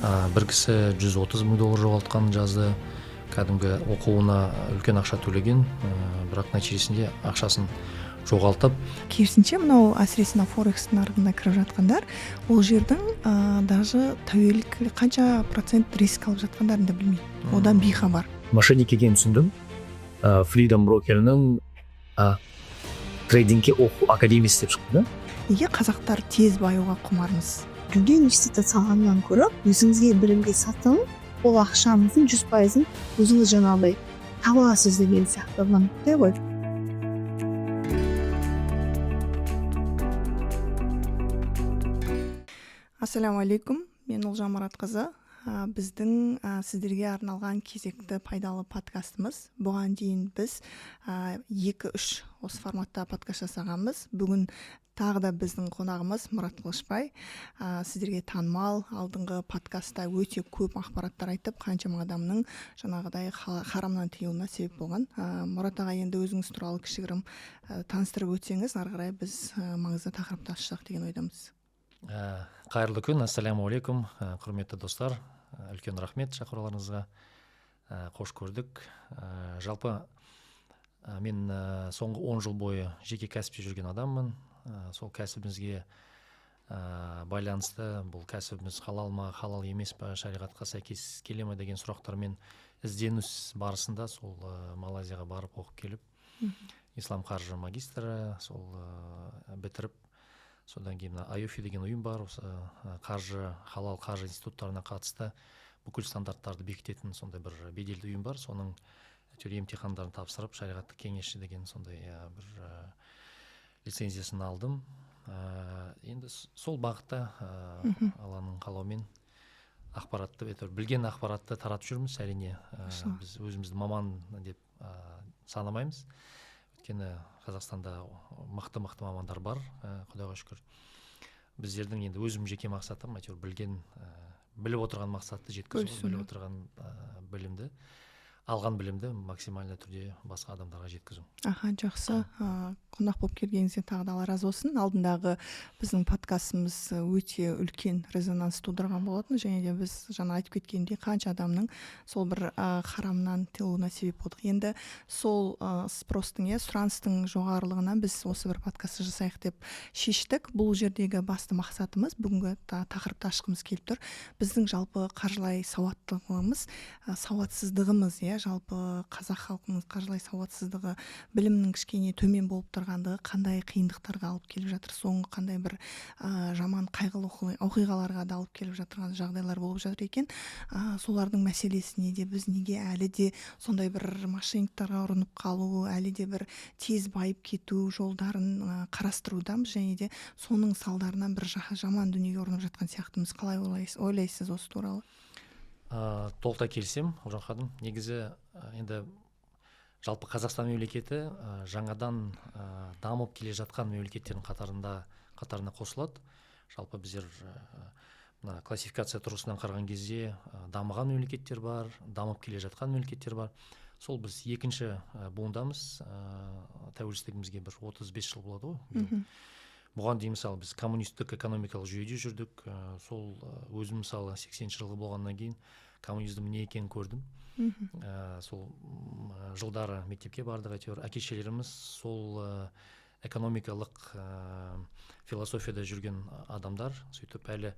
бір кісі $130,000 жоғалтқанын жазды. Кәдімгі оқуына үлкен ақша төлеген, бірақ нәтижесінде ақшасын жоғалтып. Керісінше мынау әсіресе форекс нарығына кіріп жатқандар, ол жердің даже тәуелдік қанша процент риск алып жатқандарын да білмейді. Одан бейхабар. Мошенник екенін түсіндім. Freedom Broker'ның трейдингке оқу академиясы деп шықты да. Неге қазақтар тез баюға құмармыз? Үлкен университетте салғаннан көріп, өзіңізге білімге сатың, ол ақшаңыздың 100%-ын өзіңіз жаңағыдай таба аласыз деген сияқты ғой. Ассаламу алейкум, мен Олжан Маратқызы. Біздің сіздерге арналған кезекті пайдалы подкастымыз. Бұған дейін біз 2-3 осы форматта подкаст жасағанбыз. Бүгін тағы да біздің қонағымыз Мұрат Қылышбай. Сіздерге танымал, алдыңғы подкастта өте көп ақпараттар айтып, қаншама адамның жаңағыдай харамнан тыюына себеп болған. Мұрат аға, енді өзіңіз туралы кішігірім таныстырып өтсеңіз, ары қарай біз маңызды тақырыпты ашсақ деген ойдамыз. Қайырлы күн, ассаламу алейкум, құрметті достар, үлкен рахмет шақыруларыңызға, қош көрдік. Жалпы мен соңғы 10 жыл бойы жеке кәсіпте жүрген адаммын. Сол кәсібімізге байланысты, бұл кәсібіміз халал ма, халал емес па, шариғатқа сәйкес келе ме деген сұрақтармен ізденіс барысында сол Малайзияға барып оқып келіп, ислам қаржы магистрі, сол бітіріп, содан кейін IOFI деген ұйым бар, осы қаржы, халал қаржы институттарына қатысты бүкіл стандарттарды бекітетін сондай бір беделді ұйым бар. Соның емтихандарын тапсырып, шариғаттық кеңесші деген сондай бір лицензиясын алдым. Енді сол бағытта Алланың қалауымен ақпаратты, білген ақпаратты таратып жүрміз. Әрине біз өзімізді маман деп санамаймыз. Өйткені Қазақстанда мықты мамандар бар, Құдайға шүкір. Біздердің енді өзім жеке мақсатым білген, біліп отырған мақсатты жеткізу, біліп отырған білімді, алған білімді максимальды түрде басқа адамдарға жеткізу. Жақсы. Қонақ болып келгеніңізге тағы да Алла разы болсын. Алдындағы біздің подкастымыз өте үлкен резонанс тудырған болатын, және де біз жаңа айтып кеткендей қанша адамның сол бір харамнан тыюына себеп болдық. Енді сол спростың, сұраныстың жоғарылығынан біз осы бір подкастты жасайық деп шештік. Бұл жердегі басты мақсатымыз, бүгінгі тақырыпты ашқымыз келіп тұр. Біздің жалпы қаржылай сауаттылығымыз, сауатсыздығымыз, жалпы қазақ халқының қаржылай сауатсыздығы, білімнің кішкене төмен болып тұрғандығы қандай қиындықтарға алып келіп жатыр, соңғы қандай бір жаман қайғылы оқиғаларға да алып келіп жатырған жағдайлар болып жатыр екен. Солардың мәселесіне де біз неге әлі де сондай бір мошенниктарға ұрынып қалу, әлі де бір тез байып кету жолдарын қарастырудамыз, және де соның салдарынан бір жаман дүниеге ұрынып жатқан сияқтымыз. Қалай ойлайсыз осы туралы? Толықтай келсем, Олжан ханым. Негізі енді жалпы Қазақстан мемлекеті жаңадан дамып келе жатқан мемлекеттердің қатарына қосылады. Жалпы біздер классификация тұрғысынан қараған кезде дамыған мемлекеттер бар, дамып келе жатқан мемлекеттер бар. Сол біз екінші буындамыз. Тәуелсіздігімізге бір 35 жыл болады ғой. Бұған дейін мысалы біз коммунистік экономикалық жүйеде жүрдік. Сол өзім мысалы 80 жылғы болғаннан кейін коммунизмнің не екенін көрдім. Сол жылдары мектепке бардық, әке-шешелеріміз сол экономикалық философияда жүрген адамдар. Сөйтіп әлі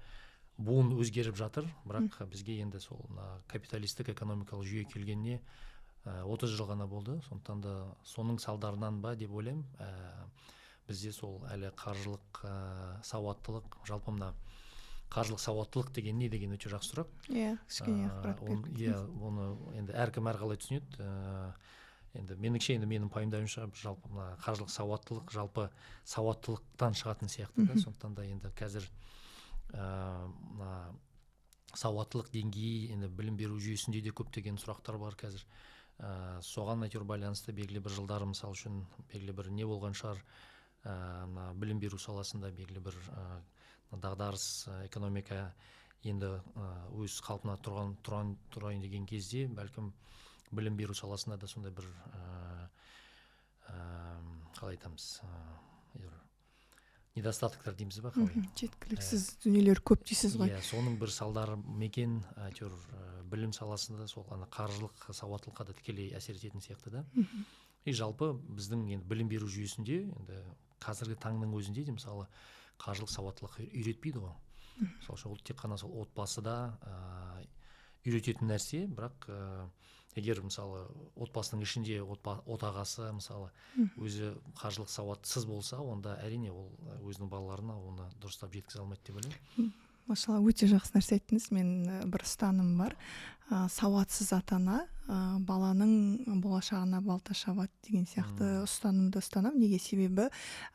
буын өзгеріп жатыр, бірақ бізге енді сол капиталистік экономикалық жүйе келгеніне 30 жыл ғана болды. Сондықтан да соның салдарынан ба деп ойлаймын, бізде сол әлі қаржылық сауаттылық, жалпы мына қаржылық сауаттылық деген не деген өте жақсы сұрақ. Кішкене ақпарат беріп. Оны енді әркім әрқалай түсінеді. Енді меніңше, менің пайымдауымша жалпы мына қаржылық сауаттылық жалпы сауаттылықтан шығатын сияқты. Сондықтан да енді қазір сауаттылық деңгейі енді білім беру жүйесінде де көптеген сұрақтар бар қазір. Соған байланысты белгілі бір жылдары мысалы үшін белгілі бір не болған шығар. Білім беру саласында белгілі бір дағдарыс, экономика енді өз қалпына тұрайын деген кезде бәлкім білім беру саласында да сондай бір қалай айтамыз, недостатоктар дейміз ба қалай. жеткіліксіз дүниелер көп дейсіз ғой. Иә, соның бір салдары мекен әйтеуір білім саласында сол қаржылық сауаттылыққа да тікелей әсер ететін сияқты да. И жалпы біздің енді білім беру жүйесінде енді қазіргі таңның өзінде де мысалы қаржылық сауаттылық үйретпейді ғой. Сол үшін ол тек қана сол отбасыда үйрететін нәрсе, бірақ егер мысалы отбасының ішінде отағасы мысалы өзі қаржылық сауатсыз болса, онда әрине ол өзінің балаларына оны дұрыстап жеткізе алмайды деп ойлаймын. Машалла, өте жақсы нәрсе айттыңыз. Мен бір ұстаным бар. Сауатсыз ата-ана баланың болашағына балта шабады деген сияқты ұстанымды ұстанам. Неге? Себебі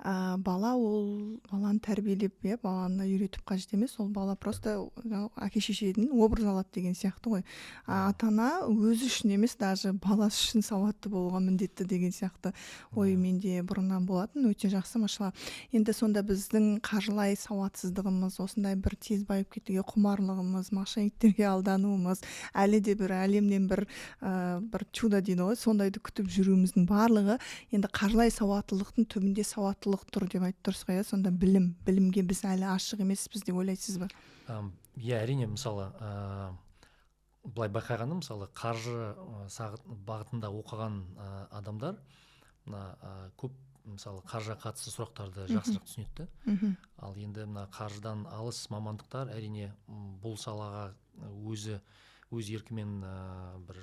баланы тәрбиелеп, баланы үйретіп қажет емес. Ол бала просто әке-шешеден образ алады деген сияқты ғой. Ата-ана өзі үшін емес, даже баласы үшін сауатты болуға міндетті деген сияқты ой менде бұрыннан болатын. Өте жақсы, машалла. Енді сонда біздің қаржылай сауатсыздығымыз, осындай бір тез байып кетуге құмарлығымыз, мошенниктерге алдануымыз, әлі де бір әлемнен бір чудо дейді ғой, сондайды күтіп жүруіміздің барлығы енді қаржылай сауаттылықтың түбінде сауаттылық тұр деп айтып тұрсыз ғой. Сонда білімге біз әлі ашық емеспіз деп ойлайсыз ба? Иә, әрине, мысалы былай байқағанда, мысалы қаржы бағытында оқыған адамдар көп мысалы қаржыға қатысты сұрақтарды жақсырақ түсінеді. Ал енді мына қаржыдан алыс мамандықтар әрине бұл салаға өз еркімен бір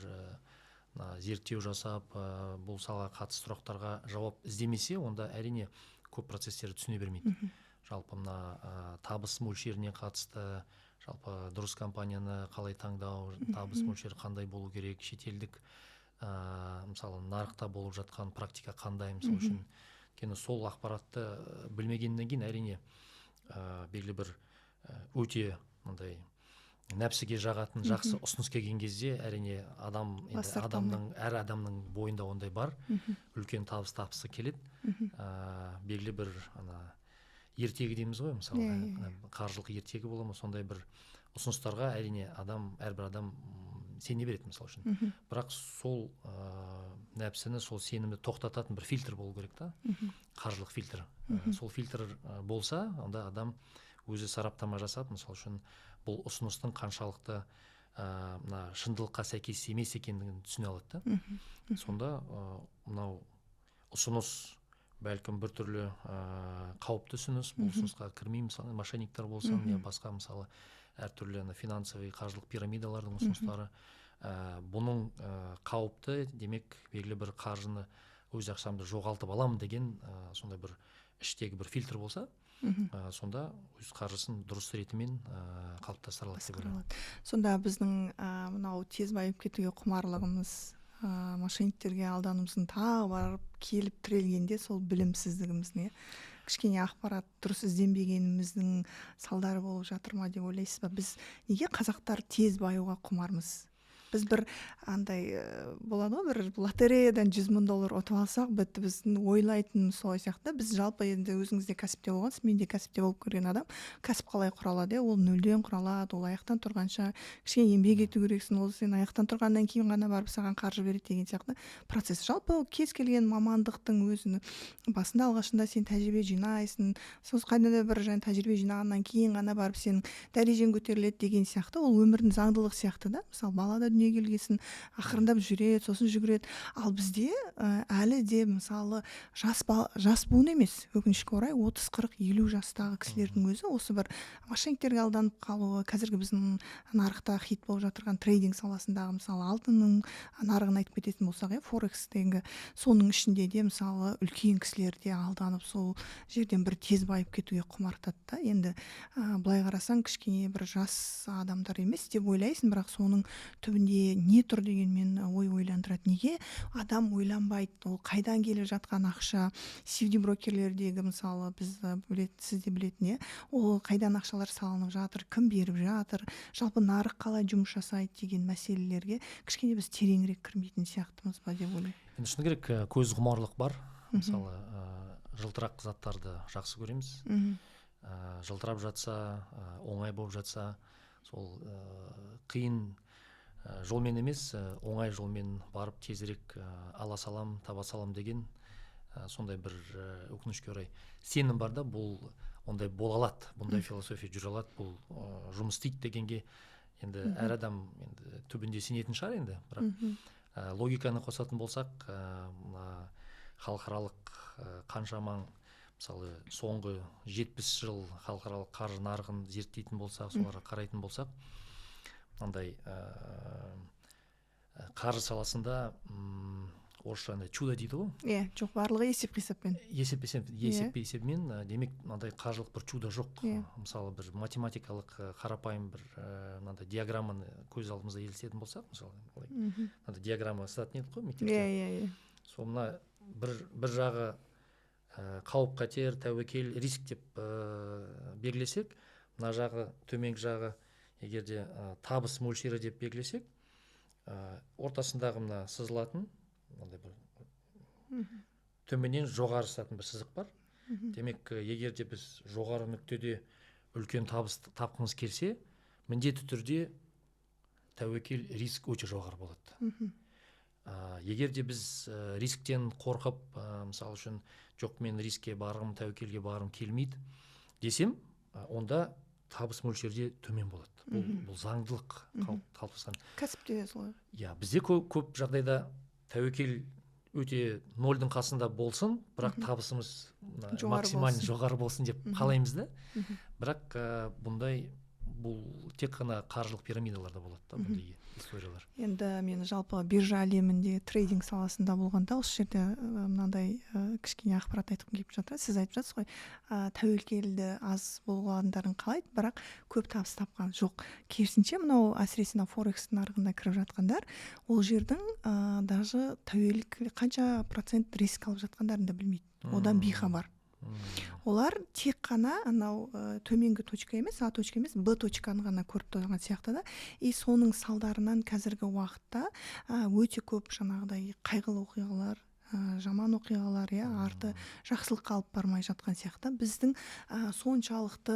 зерттеу жасап, бұл салаға қатысты сұрақтарға жауап іздемесе, онда әрине көп процестерді түсіне бермейді. Жалпы мына табыс мөлшеріне қатысты, жалпы дұрыс компанияны қалай таңдау, табыс мөлшері қандай болу керек, шетелдік мысалы нарықта болып жатқан практика қандай, мысалы үшін. Өйткені сол ақпаратты білмегеннен кейін әрине белгілі бір өте мындай нәпсіге жағатын жақсы ұсыныс келген кезде әрине әр адамның бойында ондай бар, үлкен табыс тапқысы келеді. Белгілі бір ертегі дейміз ғой, мысалы қаржылық ертегі бола ма, сондай бір ұсыныстарға әрине әрбір адам сене береді мысалы үшін. Бірақ сол нәпсіні, сол сенімді тоқтататын бір фильтр болу керек та, қаржылық фильтр. Сол фильтр болса, онда адам өзі сараптама жасап, мысалы үшін бұл ұсыныстың қаншалықты шындылыққа сәйкес емес екендігін түсіне алады да. Сонда мынау ұсыныс бәлкім біртүрлі қауіпті ұсыныс, бұл ұсынысқа кірмей, мысалы мошенниктер болсын, я басқа мысалы әртүрлі финансовый қаржылық пирамидалардың ұсыныстары, бұның қауіпті, демек белгілі бір қаржыны өз ақшамды жоғалтып аламын деген сондай бір іштегі бір фильтр болса, сонда өз қаржысын дұрыс ретімен қалыптастыра алады деп ойлаймын. Сонда біздің мынау тез байып кетуге құмарлығымыз, мошенниктерге алдануымыздың тағы барып келіп тірелгенде сол білімсіздігіміздің, кішкене ақпарат дұрыс ізденбегеніміздің салдары болып жатыр ма деп ойлайсыз ба? Біз неге қазақтар тез баюға құмармыз? Біз бір андай болады ғой, бір лотереядан $100,000 ұтып алсақ, бітті, біздің ойлайтынымыз солай сияқты. Біз жалпы енді өзіңізде кәсіпте болғансыз, мен де кәсіпте болып көрген адам, кәсіп қалай құралады? Ол нөлден құралады, ол аяқтан тұрғанша кішкене еңбек ету керексің, ол сен аяқтан тұрғаннан кейін ғана барып саған қаржы береді деген сияқты процесс. Жалпы кез келген мамандықтың өзінің басында алғашында сен тәжірибе жинайсың, сосын қайда да бір тәжірибе жинағаннан кейін ғана барып сенің дәрежең көтеріледі деген сияқты. Ол өмірдің заңдылығы сияқты да. Мысалы балада дүниеге келгесін ақырындап жүреді, сосын жүгіреді. Ал бізде әлі де мысалы жас буын емес, өкінішке орай 30, 40, 50 жастағы кісілердің өзі осы бір мошенниктерге алданып қалуы, қазіргі біздің нарықта хит болып жатырған трейдинг саласындағы мысалы алтынның нарығын айтып кететін болсақ, форекстегі, соның ішінде де мысалы үлкен кісілер де алданып сол жерден бір тез байып кетуге құмартады да. Енді былай қарасаң кішкене бір жас адамдар емес деп ойлайсың, бірақ соның түбінде не тұр деген мен ойландырады. Неге адам ойланбайды? Ол қайдан келіп жатқан ақша? CFD брокерлердегі мысалы біз сіз де білетін, ол қайдан ақшалар салынып жатыр, кім беріп жатыр, жалпы нарық қалай жұмыс жасайды деген мәселелерге кішкене біз тереңірек кірмейтін сияқтымыз ба деп ойлаймын. Енді шыны керек, көз құмарлық бар. Мысалы жылтырақ заттарды жақсы көреміз. Жылтырап жатса, оңай болып жатса, сол қиын жолмен емес, оңай жолмен барып тезірек ала салам, таба салам деген сондай бір өкінішке орай сенім бар да, бұл ондай бола алады, бұндай философия жүре алады, бұл жұмыс істейді дегенге енді әр адам енді түбінде сенетін шығар енді, бірақ логиканы қосатын болсақ, мына халықаралық қаншама, мысалы соңғы 70 жыл халықаралық қаржы нарығын зерттейтін болсақ, соларға қарайтын болсақ, мынандай қаржы саласында орысша чудо дейді ғой. Жоқ, барлығы есеп қисаппен. Есепмен, демек мынандай қаржылық бір чудо жоқ. Мысалы бір математикалық қарапайым бір мынандай диаграмманы көз алдымызда елестетін болсақ, мысалы мынандай диаграмма сызатын едік қой мектепте. Сол мына бір жағы қауіп қатер, тәуекел, риск деп белгілесек, мына жағы, төменгі жағы егерде табыс мөлшері деп белгілесек, ортасындағы мына сызылатын мынандай бір төменнен жоғары сызатын бір сызық бар. Демек, егерде біз жоғары нүктеде үлкен табыс тапқымыз келсе, міндетті түрде тәуекел, риск өте жоғары болады. Егерде біз рисктен қорқып, мысалы үшін жоқ, мен рискке барғым, тәуекелге барғым келмейді десем, онда табыс мөлшерде төмен болады. Бұл заңдылық қалыптасқан. Кәсіпте солай. Бізде көп жағдайда тәуекел өте нольдің қасында болсын, бірақ табысымыз максимально жоғары болсын деп қалаймыз да. Бірақ бұндай, бұл тек қана қаржылық пирамидаларда болады да, бұндай историялар. Енді мен жалпы биржа әлемінде трейдинг саласында болғанда осы жерде мынандай кішкене ақпарат айтқым келіп жатыр. Сіз айтып жатсыз ғой, тәуекелді аз болғандарын қалайды, бірақ көп табыс тапқан жоқ. Керісінше мынау әсіресе форекс нарығына кіріп жатқандар, ол жердің даже тәуекел қанша процент риск алып жатқандарын да білмейді. Одан бейхабар. Олар тек қана анау төменгі точка емес, А точка емес, Б точканы ғана көріп тұрған сияқты да. И соның салдарынан қазіргі уақытта өте көп жаңағыдай қайғылы оқиғалар, жаман оқиғалар, арты жақсылыққа алып бармай жатқан сияқты. Біздің соншалықты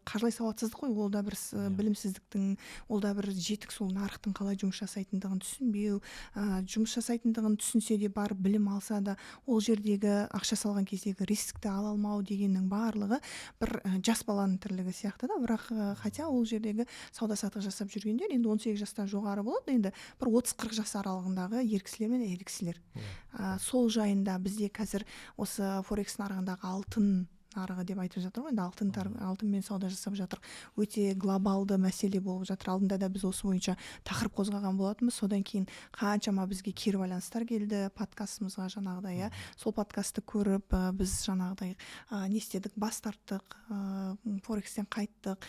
қаржылай сауатсыздық қой, ол да бір білімсіздіктің, ол да бір жетік сол нарықтың қалай жұмыс жасайтындығын түсінбеу, жұмыс жасайтындығын түсінсе де бар білім алса да, ол жердегі ақша салған кездегі рискті ала алмау дегеннің барлығы бір жас баланың тірлігі сияқты да. Бірақ хотя ол жердегі сауда-саттық жасап жүргендер енді 18 жастан жоғары болады, енді бір 30-40 жас аралығындағы ер кісілер мен әйел кісілер. Сол жайында бізде қазір осы форекс нарығындағы алтын нарығы деп айтып жатыр ғой, енді алтынмен сауда жасап жатыр. Өте глобалды мәселе болып жатыр. Алдында да біз осы бойынша тақырып қозғаған болатынбыз. Содан кейін қаншама бізге кері байланыстар келді подкастымызға жаңағыдай, сол подкастты көріп, біз жаңағыдай не істедік, бас тарттық, форекстен қайттық,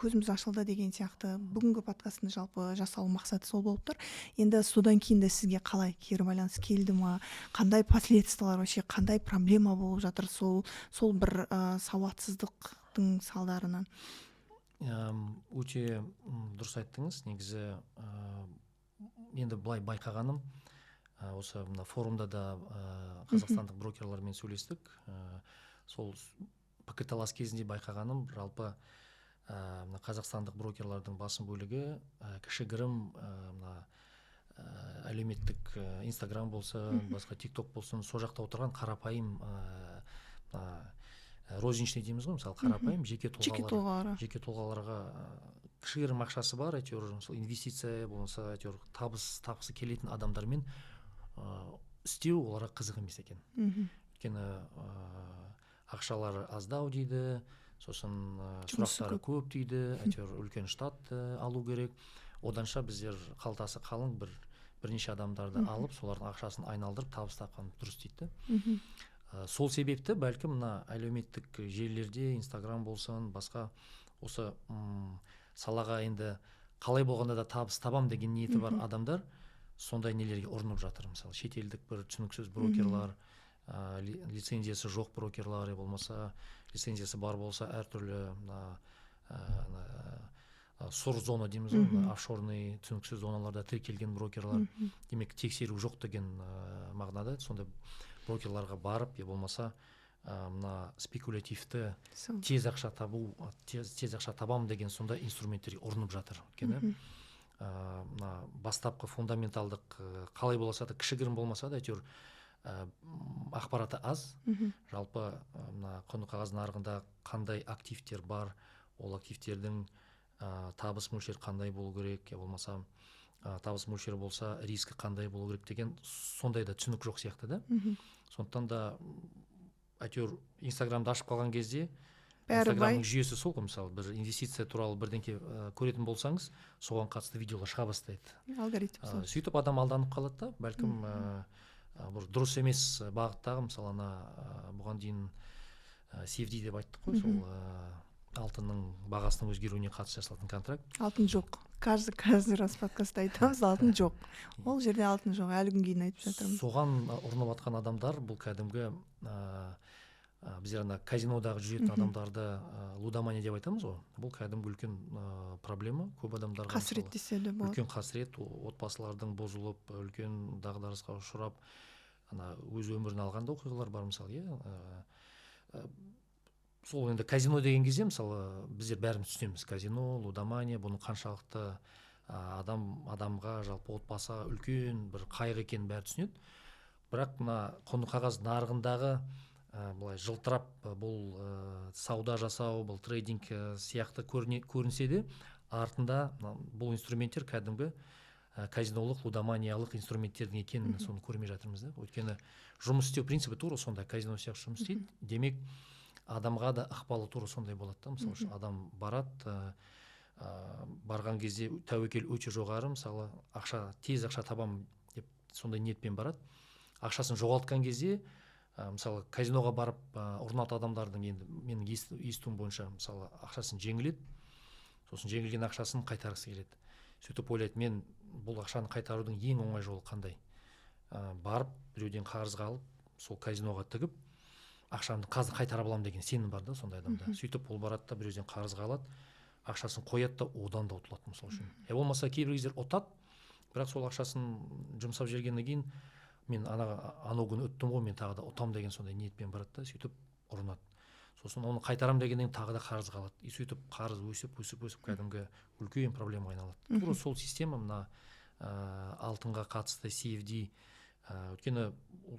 көзіміз ашылды деген сияқты. Бүгінгі подкасттың жалпы жасалу мақсаты сол болып тұр. Енді содан кейін де сізге қалай кері байланыс келді ма? Қандай последствиялар, вообще қандай проблема болып жатыр сол бір сауатсыздықтың салдарынан? Өте дұрыс айттыңыз. Негізі енді былай байқағаным, осы форумда да қазақстандық брокерлармен сөйлестік. Сол пікірталас кезінде байқағаным, жалпы қазақстандық брокерлардың басым бөлігі кішігірім әлеуметтік Инстаграм болса, басқа TikTok болсын, сол жақта отырған қарапайым розничный дейміз ғой, мысалы қарапайым жеке тұлғаларға кішігірім ақшасы бар, әйтеуір инвестиция болмаса әйтеуір табысы келетін адамдармен істеу оларға қызық емес екен. Өйткені ақшалары аздау дейді, сосын сұрақтары көп дейді, әйтеуір үлкен штат алу керек. Оданша біздер қалтасы қалың бірнеше адамдарды алып, солардың ақшасын айналдырып табыс тапқан дұрыс дейді. Сол себепті бәлкім мына әлеуметтік желілерде, Инстаграм болсын, басқа осы салаға енді қалай болғанда да табыс табам деген ниеті бар адамдар сондай нелерге ұрынып жатыр. Мысалы шетелдік бір түсініксіз брокерлар, лицензиясы жоқ брокерлар, болмаса лицензиясы бар болса әртүрлі сұр зона дейміз ғой, офшорный түсініксіз зоналарда тіркелген брокерлар, демек тексеру жоқ деген мағынада сондай брокерларға барып, болмаса мына спекулятивті тез ақша табам деген сондай инструменттерге ұрынып жатыр. Өйткені бастапқы фундаменталдық қалай болса да, кішігірім болмаса да, әйтеуір ақпараты аз. Мгм. Жалпы мына құнды қағаз нарығында қандай активтер бар, ол активтердің табыс мөлшері қандай болу керек, я болмаса табыс мөлшері болса рискі қандай болу керек деген сондай да түсінік жоқ сияқты да. Мгм. Сондықтан да әйтеуір Инстаграмды ашып қалған кезде Бәрі бай. Инстаграмның жүйесі сол ғой, мысалы бір инвестиция туралы бірдеңке көретін болсаңыз, соған қатысты видеолар шыға бастайды. Алгоритм сол. Сөйтіп адам алданып қалады да, бәлкім бір дұрыс емес бағыттағы, мысалы бұған дейін CFD деп айттық қой, сол алтынның бағасының өзгеруіне қатысты жасалатын контракт. Алтын жоқ. Қазір осы подкастта айтамыз, алтын жоқ. Ол жерде алтын жоқ, әлі күнге дейін айтып жатырмыз. Соған ұрынып жатқан адамдар бұл кәдімгі біздер казинодағы жүретін адамдарды лудомания деп айтамыз ғой. Бұл кәдімгі үлкен проблема, көп адамдарға. Қасірет десе де болады. Үлкен қасірет, отбасылардың бұзылып, үлкен дағдарысқа ұшырап, өз өмірін алған да оқиғалар бар, мысалы, сол енді казино деген кезде, мысалы, біздер бәріміз түсінеміз, казино, лудомания, бұның қаншалықты адамға, жалпы отбасыға үлкен бір қайғы екенін бәрі түсінеді. Бірақ мына құнды қағаз нарығындағы былай жылтырап бұл сауда жасау, бұл трейдинг сияқты көрінсе де, артында бұл инструменттер кәдімгі казинолық, лудоманиялық инструменттердің екенін соны көрмей жатырмыз да. Өйткені жұмыс істеу принципі тура сондай, казино сияқты жұмыс істейді. Демек, адамға да ықпалы тура сондай болады да. Мысалы үшін адам барады, барған кезде тәуекел өте жоғары, мысалы, тез ақша табам деп сондай ниетпен барады. Ақшасын жоғалтқан кезде, мысалы, казиноға барып ұрынатын адамдардың, енді менің естуім бойынша, мысалы, ақшасын жеңіледі, сосын жеңілген ақшасын қайтарғысы келеді. Сөйтіп ойлайды, мен бұл ақшаны қайтарудың ең оңай жолы қандай? Барып, біреуден қарызға алып, сол казиноға тігіп, ақшамды қазір қайтара аламын деген сенім бар да сондай адамда. Сөйтіп ол барады да біреуден қарызға алады, ақшасын қояды да одан да ұтылады, мысалы үшін. Болмаса кейбір кездер ұтады, бірақ сол ақшасын жұмсап жібергеннен кейін мен анау күні ұттым ғой, мен тағы да ұтам деген сондай ниетпен барады да, сөйтіп ұрынады. Сосын оны қайтарам дегеннен тағы да қарызға алады. Сөйтіп қарыз өсіп кәдімгі үлкен проблема айналады. Тура сол система мына алтынға қатысты CFD, өйткені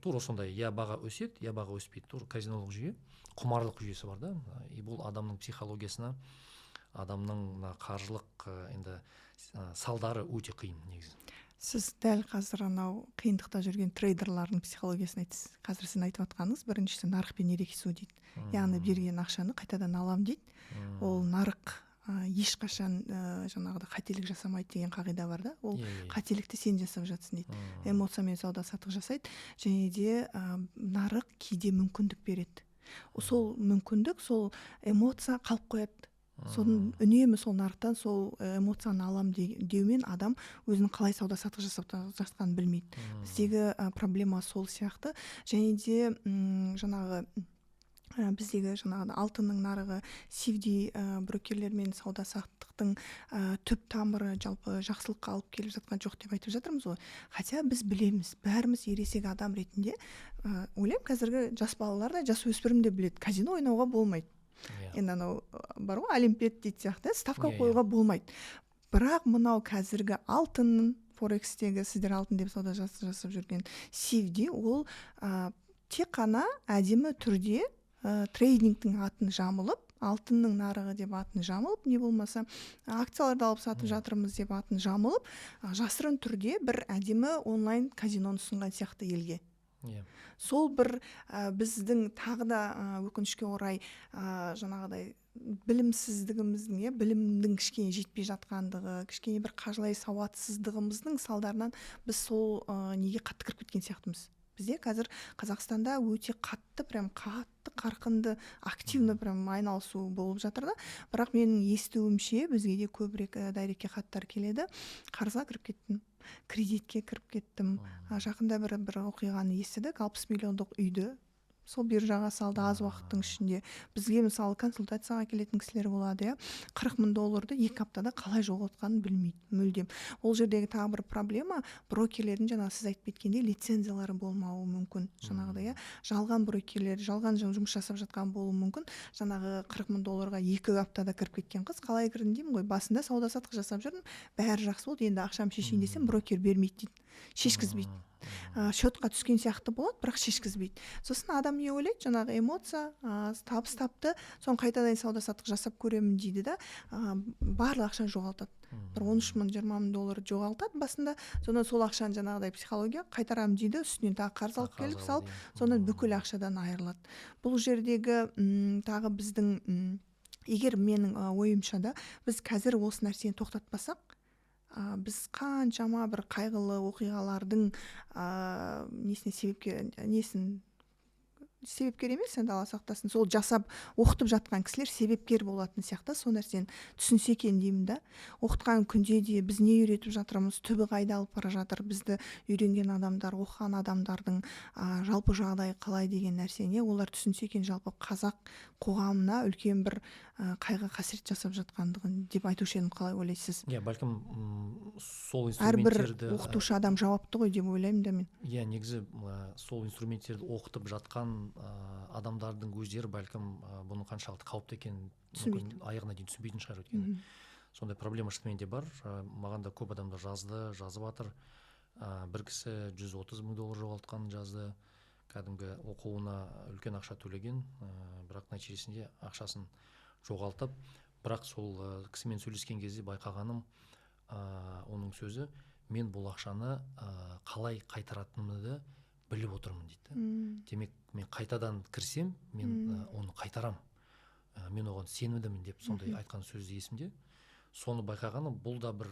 тура сондай, я баға өседі, я баға өспейді. Тура казинолық жүйе, құмарлық жүйесі бар да. И бұл адамның психологиясына, адамның қаржылық енді салдары өте қиын негізі. Сіз дәл қазір анау қиындықта жүрген трейдерлардың психологиясын айтасыз. Қазір сіз айтып жатқаныңыз біріншісі нарықпен ерегесу дейді. Яғни берген ақшаны қайтадан алам дейді. Ол нарық ешқашан жаңағыда қателік жасамайды деген қағида бар да. Ол қателікті сен жасап жатсың дейді. Эмоциямен сауда саттық жасайды, және де нарық кейде мүмкіндік береді. Сол мүмкіндік, сол эмоция қалып қояды. Соны үнемі сол нарықтан сол эмоцияны алам деумен адам өзінің қалай сауда саттық жасап жатқанын білмейді. Біздегі проблема сол сияқты. Және де жаңағы біздегі алтынның нарығы CFD брокерлермен сауда саттықтың түп тамыры жалпы жақсылыққа алып келіп жатқан жоқ деп айтып жатырмыз ғой. Хотя біз білеміз, бәріміз ересек адам ретінде ойлаймын, қазіргі жас балалар да жасөспірім де біледі, казино ойнауға болмайды. Енді анау бар ғой, олимпиад дейді сияқты, ставка қоюға болмайды. Бірақ мынау қазіргі алтынның, Форекстегі сіздер алтын деп сауда жасап жүрген CFD, ол тек қана әдемі түрде трейдингтің атын жамылып, алтынның нарығы деп атын жамылып, не болмаса акцияларды алып сатып жатырмыз деп атын жамылып, жасырын түрде бір әдемі онлайн казиноны ұсынған сияқты елге. Сол бір біздің тағы да өкінішке орай жаңағыдай білімсіздігіміздің, білімнің кішкене жетпей жатқандығы, кішкене бір қаржылай сауатсыздығымыздың салдарынан біз сол неге қатты кіріп кеткен сияқтымыз. Бізде қазір Қазақстанда өте қатты қарқынды, активны айналысу болып жатыр да. Бірақ менің естуімше бізге де көбірек дайректке хаттар келеді. Қарызға кіріп кеттім, кредитке кіріп кеттім. Жақында бір оқиғаны естідік, 60 миллиондық үйді сол биржаға салды аз уақыттың ішінде. Бізге мысалы консультацияға келетін кісілер болады, 40 мың долларды 2 аптада қалай жоғалтқанын білмейді, мүлдем. Ол жердегі тағы бір проблема, брокерлердің жаңағы сіз айтып кеткендей лицензиялары болмауы мүмкін. Жаңағыдай, жалған брокерлер, жалған жұмыс жасап жатқан болуы мүмкін. Жаңағы 40 мың долларға 2 аптада кіріп кеткен қыз, қалай кірдім деймін ғой, басында сауда саттық жасап жүрдім, бәрі жақсы болды, енді ақшам шешейін десем, брокер бермейді дейді, шешкізбейді. счетқа түскен сияқты болады, бірақ шешкізбейді. Сосын адам не ойлайды, жаңағы эмоция, табыс тапты, соны қайтадан сауда саттық жасап көремін дейді да, барлық ақшаны жоғалтады. Бір 13 мың, 20 мың доллар жоғалтады басында, содан сол ақшаны жаңағыдай психология қайтарамын дейді, үстінен тағы қарыз алып келіп салып, сонан бүкіл ақшадан айырылады. Бұл жердегі тағы біздің егер менің ойымша да, біз қазір осы нәрсені тоқтатпасақ, біз қаншама бір қайғылы оқиғалардың себепкер емес, енді Алла сақтасын, сол жасап оқытып жатқан кісілер себепкер болатын сияқты, сол нәрсені түсінсе екен деймін да. Оқытқан күнде де біз не үйретіп жатырмыз, түбі қайда алып бара жатыр, бізді үйренген адамдар, оқыған адамдардың жалпы жағдайы қалай деген нәрсені олар түсінсе екен, жалпы қазақ қоғамына үлкен бір қайғы қасірет жасап жатқандығын деп айтушы едім. Қалай ойлайсыз? Иә, бәлкім сол әрбір инструменттерді оқытушы адам жауапты ғой деп ойлаймын да мен. Иә, негізі сол инструменттерді оқытып жатқан адамдардың өздері бәлкім бұның қаншалықты қауіпті екенін аяғына дейін түсінбейтін шығар. Өйткені сондай проблема шынымен де бар. Маған да көп адамдар жазып жатыр. Бір кісі 130 мың доллар жоғалтқан жазды, кәдімгі оқуына үлкен ақша төлеген, бірақ нәтижесінде ақшасын жоғалтып, бірақ сол кісімен сөйлескен кезде байқағаным, оның сөзі, мен бұл ақшаны қалай қайтаратынымды біліп отырмын дейді. Демек, мен қайтадан кірсем, мен оны қайтарам. Мен оған сенімдімін деп сондай айтқан сөзі есімде. Соны байқағаным, бұл да бір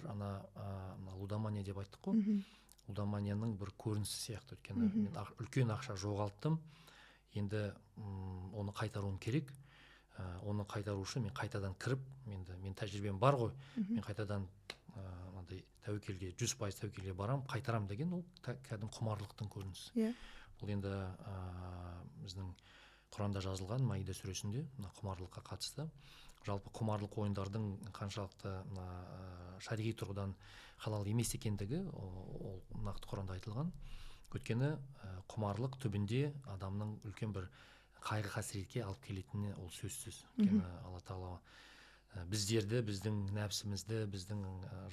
лудомания деп айттық қой. Лудоманияның бір көрінісі сияқты. Өйткені мен үлкен ақша жоғалттым. Енді оны қайтаруым керек. Оны қайтару үшін мен қайтадан кіріп, мен тәжірибем бар ғой. Мен қайтадан тәуекелге 100% тәуекелге барам, қайтарам деген ол кәдімгі құмарлықтың көрінісі. Бұл енді біздің Құранда жазылған Маида сүресінде құмарлыққа қатысты. Жалпы құмарлық ойындардың қаншалықты шариғи тұрғыдан халал емес екендігі ол нақты Құранда айтылған. Өйткені құмарлық түбінде адамның үлкен бір қайғы қасіретке алып келетіні ол сөзсіз. Өйткені Алла Тағала біздерді, біздің нәпсімізді, біздің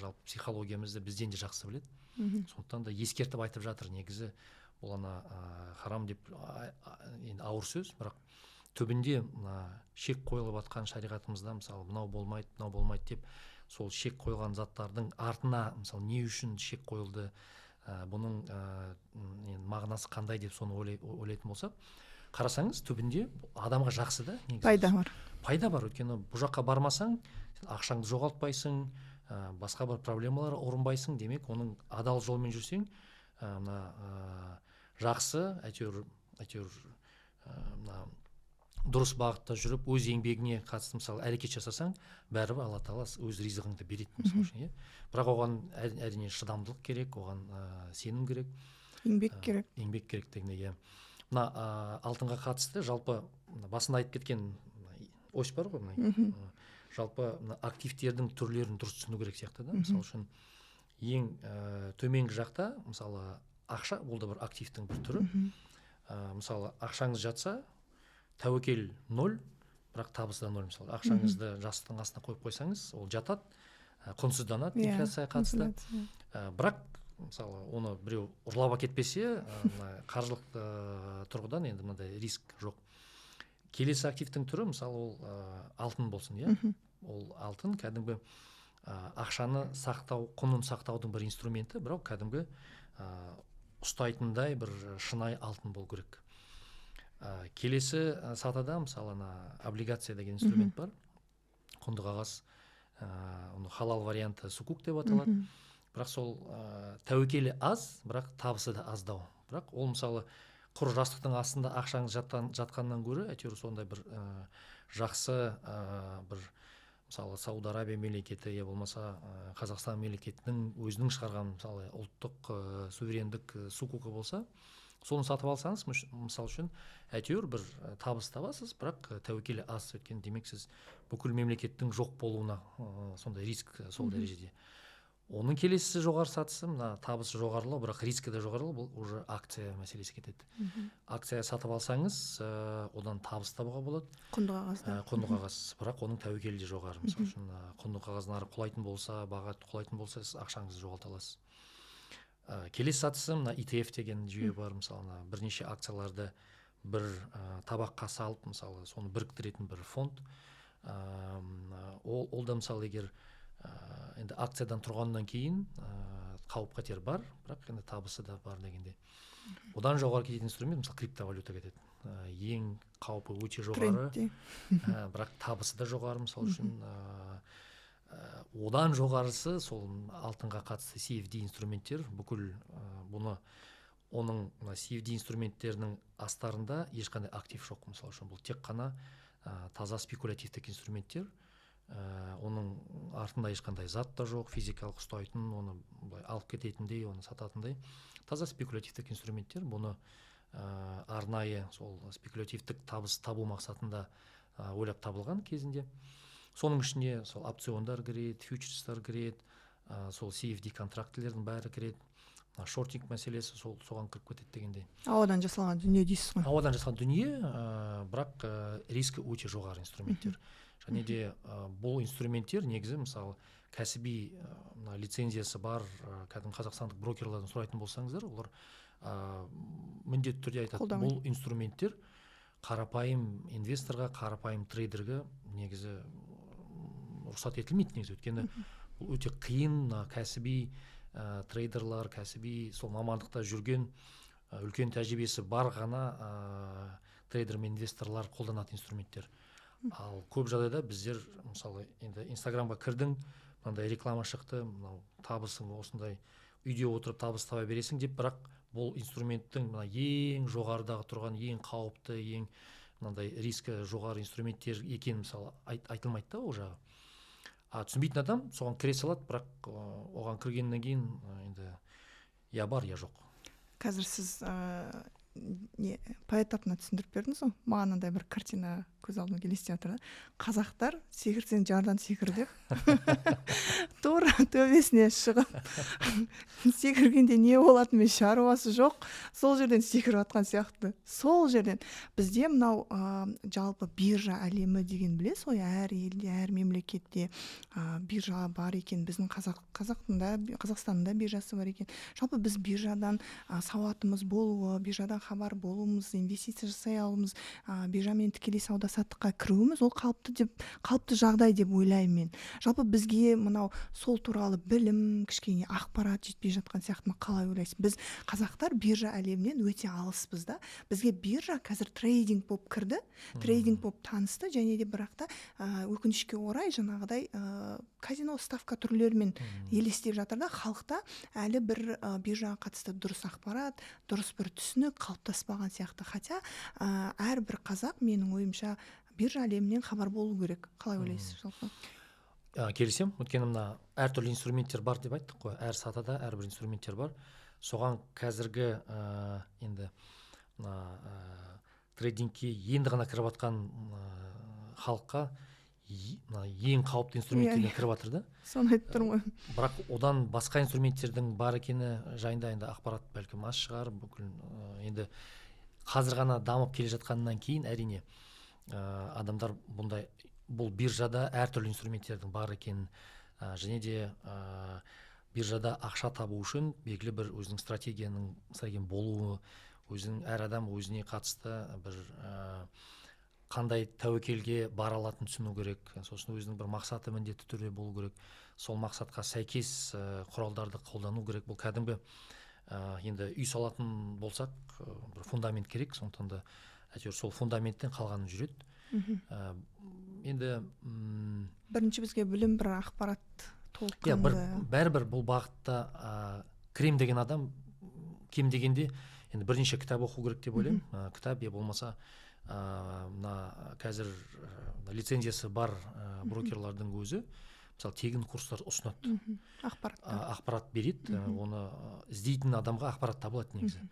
жалпы психологиямызды бізден де жақсы біледі. Сондықтан да ескертіп айтып жатыр. Негізі бұл харам деп енді ауыр сөз, бірақ түбінде шек қойылып жатқан шариғатымызда, мысалы, мынау болмайды деп, сол шек қойылған заттардың артына, мысалы, не үшін шек қойылды, бұның мағынасы қандай деп соны ойлайтын болсақ, қарасаңыз, түбінде адамға жақсы да, негізі. Пайда бар. Өйткені бұл жаққа бармасаң, ақшаңды жоғалтпайсың, басқа бір проблемалар ұрынбайсың. Демек, оның адал жолмен жүрсең, жақсы, әйтеуір дұрыс бағытта жүріп, өз еңбегіне қатысты, мысалы, әрекет жасасаң, бәрібір Алла Тағала өз ризығыңды береді, мысалы үшін. Бірақ оған әрине шыдамдылық керек, оған сенім керек, еңбек керек дегенде. Мына алтынға қатысты жалпы басында айтып кеткен ой бар ғой, жалпы активтердің түрлерін дұрыс түсіну керек сияқты да. Мысалы үшін ең төменгі жақта, мысалы, ақша, ол да бір активтің бір түрі. Мысалы, ақшаңыз жатса, тәуекел 0, бірақ табыс да 0. Мысалы, ақшаңызды жастықтың астына қойып қойсаңыз, ол жатады, құнсызданады, инфляцияға қатысты. Бірақ мысалы, оны біреу ұрлап әкетпесе, қаржылық тұрғыдан енді мынандай риск жоқ. Келесі активтің түрі, мысалы, ол алтын болсын, ол алтын кәдімгі ақшаны сақтау, құнын сақтаудың бір инструменті, бірақ кәдімгі ұстайтындай бір шынайы алтын болу керек. Келесі сатыда, мысалы, облигация деген инструмент бар, құнды қағаз, халал варианты сукук деп аталады. Бірақ сол тәуекелі аз, бірақ табысы да аздау. Бірақ ол, мысалы, құр жастықтың астында ақшаңыз жатқаннан гөрі, әйтеуір сондай бір жақсы бір, мысалы, Сауд Арабия мемлекеті, я болмаса Қазақстан мемлекетінің өзінің шығарған, мысалы, ұлттық суверендік сукукі болса, соны сатып алсаңыз, мысалы үшін, әйтеуір бір табыс табасыз, бірақ тәуекелі аз. Өткен демек сіз бүкіл мемлекеттің жоқ болуына сондай риск сол дәрежеде. Оның келесі жоғары сатысы, табысы жоғарылау, бірақ рискі де жоғарылау, бұл уже акция мәселесі кетеді. Акция сатып алсаңыз, одан табыс табуға болады. Құнды қағаз, бірақ оның тәуекелі де жоғары. Мысалы үшін, құнды қағаз нарығы құлайтын болса, баға құлайтын болса, сіз ақшаңызды жоғалта аласыз. келесі сатысы мына ETF деген жүйе бар. Мысалы мына бірнеше акцияларды бір табаққа салып, мысалы соны біріктіретін бір фонд. Ол да мысалы егер енді акциядан тұрғаннан кейін қауіп қатер бар, бірақ енді табысы да бар дегенде. Одан жоғары кететін инструмент мысалы криптовалюта кетеді. Ең қаупі өте жоғары, бірақ табысы да жоғары. Мысалы үшін одан жоғарысы сол алтынға қатысты CFD инструменттер. Бүкіл оның CFD инструменттерінің астарында ешқандай актив жоқ. Мысалы үшін бұл тек қана таза спекулятивтік инструменттер. Оның артында ешқандай зат та жоқ, физикалық ұстайтын, оны алып кететіндей, оны сататындай. Таза спекулятивтік инструменттер. Бұны арнайы сол спекулятивтік табыс табу мақсатында ойлап табылған кезінде. Соның ішіне сол опциондар кіреді, фьючерстер кіреді, сол CFD контрактілердің бәрі кіреді. Шортинг мәселесі соған кіріп кетеді дегендей. Ауадан жасалған дүние дейсіз ғой. Ауадан жасалған дүние, бірақ рискі өте жоғары инструменттер. Және де бұл инструменттер негізі мысалы кәсіби лицензиясы бар кәдімгі қазақстандық брокерлардан сұрайтын болсаңыздар, олар міндетті түрде айтады, бұл инструменттер қарапайым инвесторға, қарапайым трейдерге негізі рұқсат етілмейді негізі. Өйткені бұл өте қиын, кәсіби трейдерлар, кәсіби сол мамандықта жүрген, үлкен тәжірибесі бар ғана трейдер мен инвесторлар қолданатын инструменттер. Ал көп жағдайда біздер мысалы енді Инстаграмға кірдің, мынандай реклама шықты, мынау табысың осындай үйде отырып табыс таба бересің деп, бірақ бұл инструменттің ең жоғарыдағы тұрған, ең қауіпті, ең мынандай рискі жоғары инструменттер екені мысалы айтылмайды да ол жағы. Түсінбейтін адам соған кіре салады, бірақ оған кіргеннен кейін енді я бар, я жоқ. Қазір сіз по этапына түсіндіріп бердіңіз ғой. Маған андай бір картина көз алдыма елестеп жатыр да. Қазақтар секірсең жардан секір деп тура төбесіне шығып секіргенде не болатынымен шаруасы жоқ, сол жерден секіріп жатқан сияқты. Сол жерден бізде мынау жалпы биржа әлемі деген білесіз ғой, әр елде, әр мемлекетте биржа бар екен. Біздің Қазақстанда биржасы бар екен. Жалпы біз биржадан сауатымыз болуы, биржадан хабар болуымыз, инвестиция жасай алуымыз, биржамен тікелей сауда саттыққа кіруіміз ол қалыпты жағдай деп ойлаймын мен. Жалпы бізге мынау сол туралы білім, кішкене ақпарат жетпей жатқан сияқты ма, қалай ойлайсыз? Біз қазақтар биржа әлемінен өте алыспыз да. Бізге биржа қазір трейдинг болып кірді, трейдинг болып танысты, және де бірақ та өкінішке орай жаңағыдай казино ставка түрлерімен елестеп жатыр да. Халықта әлі бір биржаға қатысты дұрыс ақпарат, дұрыс бір түсінік қалыптаспаған сияқты. Хотя әрбір қазақ менің ойымша биржа әлемінен хабар болу керек. Қалай ойлайсыз жалпы? Келісем, өйткені мына әртүрлі инструменттер бар деп айттық қой. Әр сатыда әрбір инструменттер бар. Соған қазіргі енді трейдингке енді ғана кіріп жатқан халыққа ең қауіпті инструменттерден кіріп жатыр да. Соны айтып тұрмын ғой. Бірақ одан басқа инструменттердің бар екені жайында енді ақпарат бәлкім аз шығар. Бүкіл енді қазір ғана дамып келе жатқаннан кейін әрине адамдар бұл биржада әртүрлі инструменттердің бар екенін, және де биржада ақша табу үшін белгілі бір өзінің стратегияның болуы, әр адам өзіне қатысты бір қандай тәуекелге бара алатынын түсіну керек. Сосын өзінің бір мақсаты міндетті түрде болу керек. Сол мақсатқа сәйкес құралдарды қолдану керек. Бұл кәдімгі енді үй салатын болсақ бір фундамент керек, сондықтан да әйтеуір сол фундаменттен қалғаны жүреді. Енді бірінші бізге білім, бір ақпарат толыққанды. Бәрібір бұл бағытта крем деген адам кем дегенде енді бірнеше кітап оқу керек деп ойлаймын. Кітап болмаса мына қазір лицензиясы бар брокерлардың өзі мысалы тегін курстар ұсынады. Ақпарат береді, оны іздейтін адамға ақпарат табылады негізі.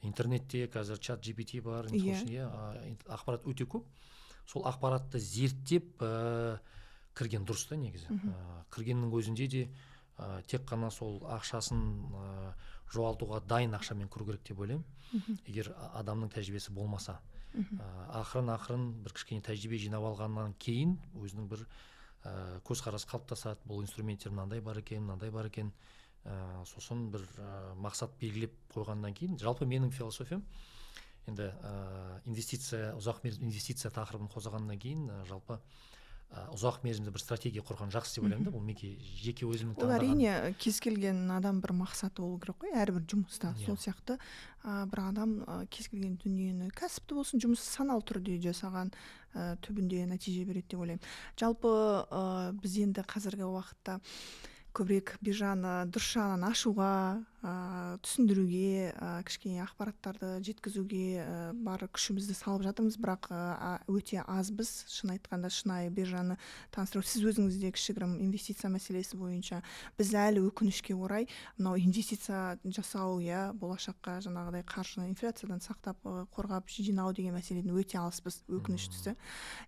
Интернетте қазір чат GPT бар, ақпарат өте көп. Сол ақпаратты зерттеп кірген дұрыс та негізі. Кіргеннің өзінде де тек қана сол ақшасын жоғалтуға дайын ақшамен кіру керек деп ойлаймын. Егер адамның тәжірибесі болмаса. Ақырын бір кішкене тәжірибе жинап алғаннан кейін өзінің бір көзқарас қалыптасады. Бұл инструменттер мынандай бар екен, сосын бір мақсат белгілеп қойғаннан кейін, жалпы менің философиям енді инвестиция, ұзақ мерзім инвестиция тақырыбын қозғағаннан кейін жалпы ұзақ мерзімді бір стратегия құрған жақсы деп ойлаймын да. Бұл менің жеке өзімнің ол әрине кез келген адам бір мақсаты болу керек қой, әрбір жұмыста. Сол сияқты бір адам кез келген дүниені, кәсіпті болсын, жұмысты саналы түрде жасаған түбінде нәтиже береді деп ойлаймын. Жалпы біз енді қазіргі уақытта көбірек биржаны дұрыс жағынан ашуға, түсіндіруге, кішкене ақпараттарды жеткізуге бар күшімізді салып жатырмыз, бірақ өте аз біз, шын айтқанда, шынайы биржаны таныстыру. Сіз өзіңіз де кішігірім инвестиция мәселесі бойынша, біз әлі өкінішке орай мынау инвестиция жасау, болашаққа жаңағыдай қаржыны инфляциядан сақтап қорғап жинау деген мәселеден өте алыспыз, өкініштісі.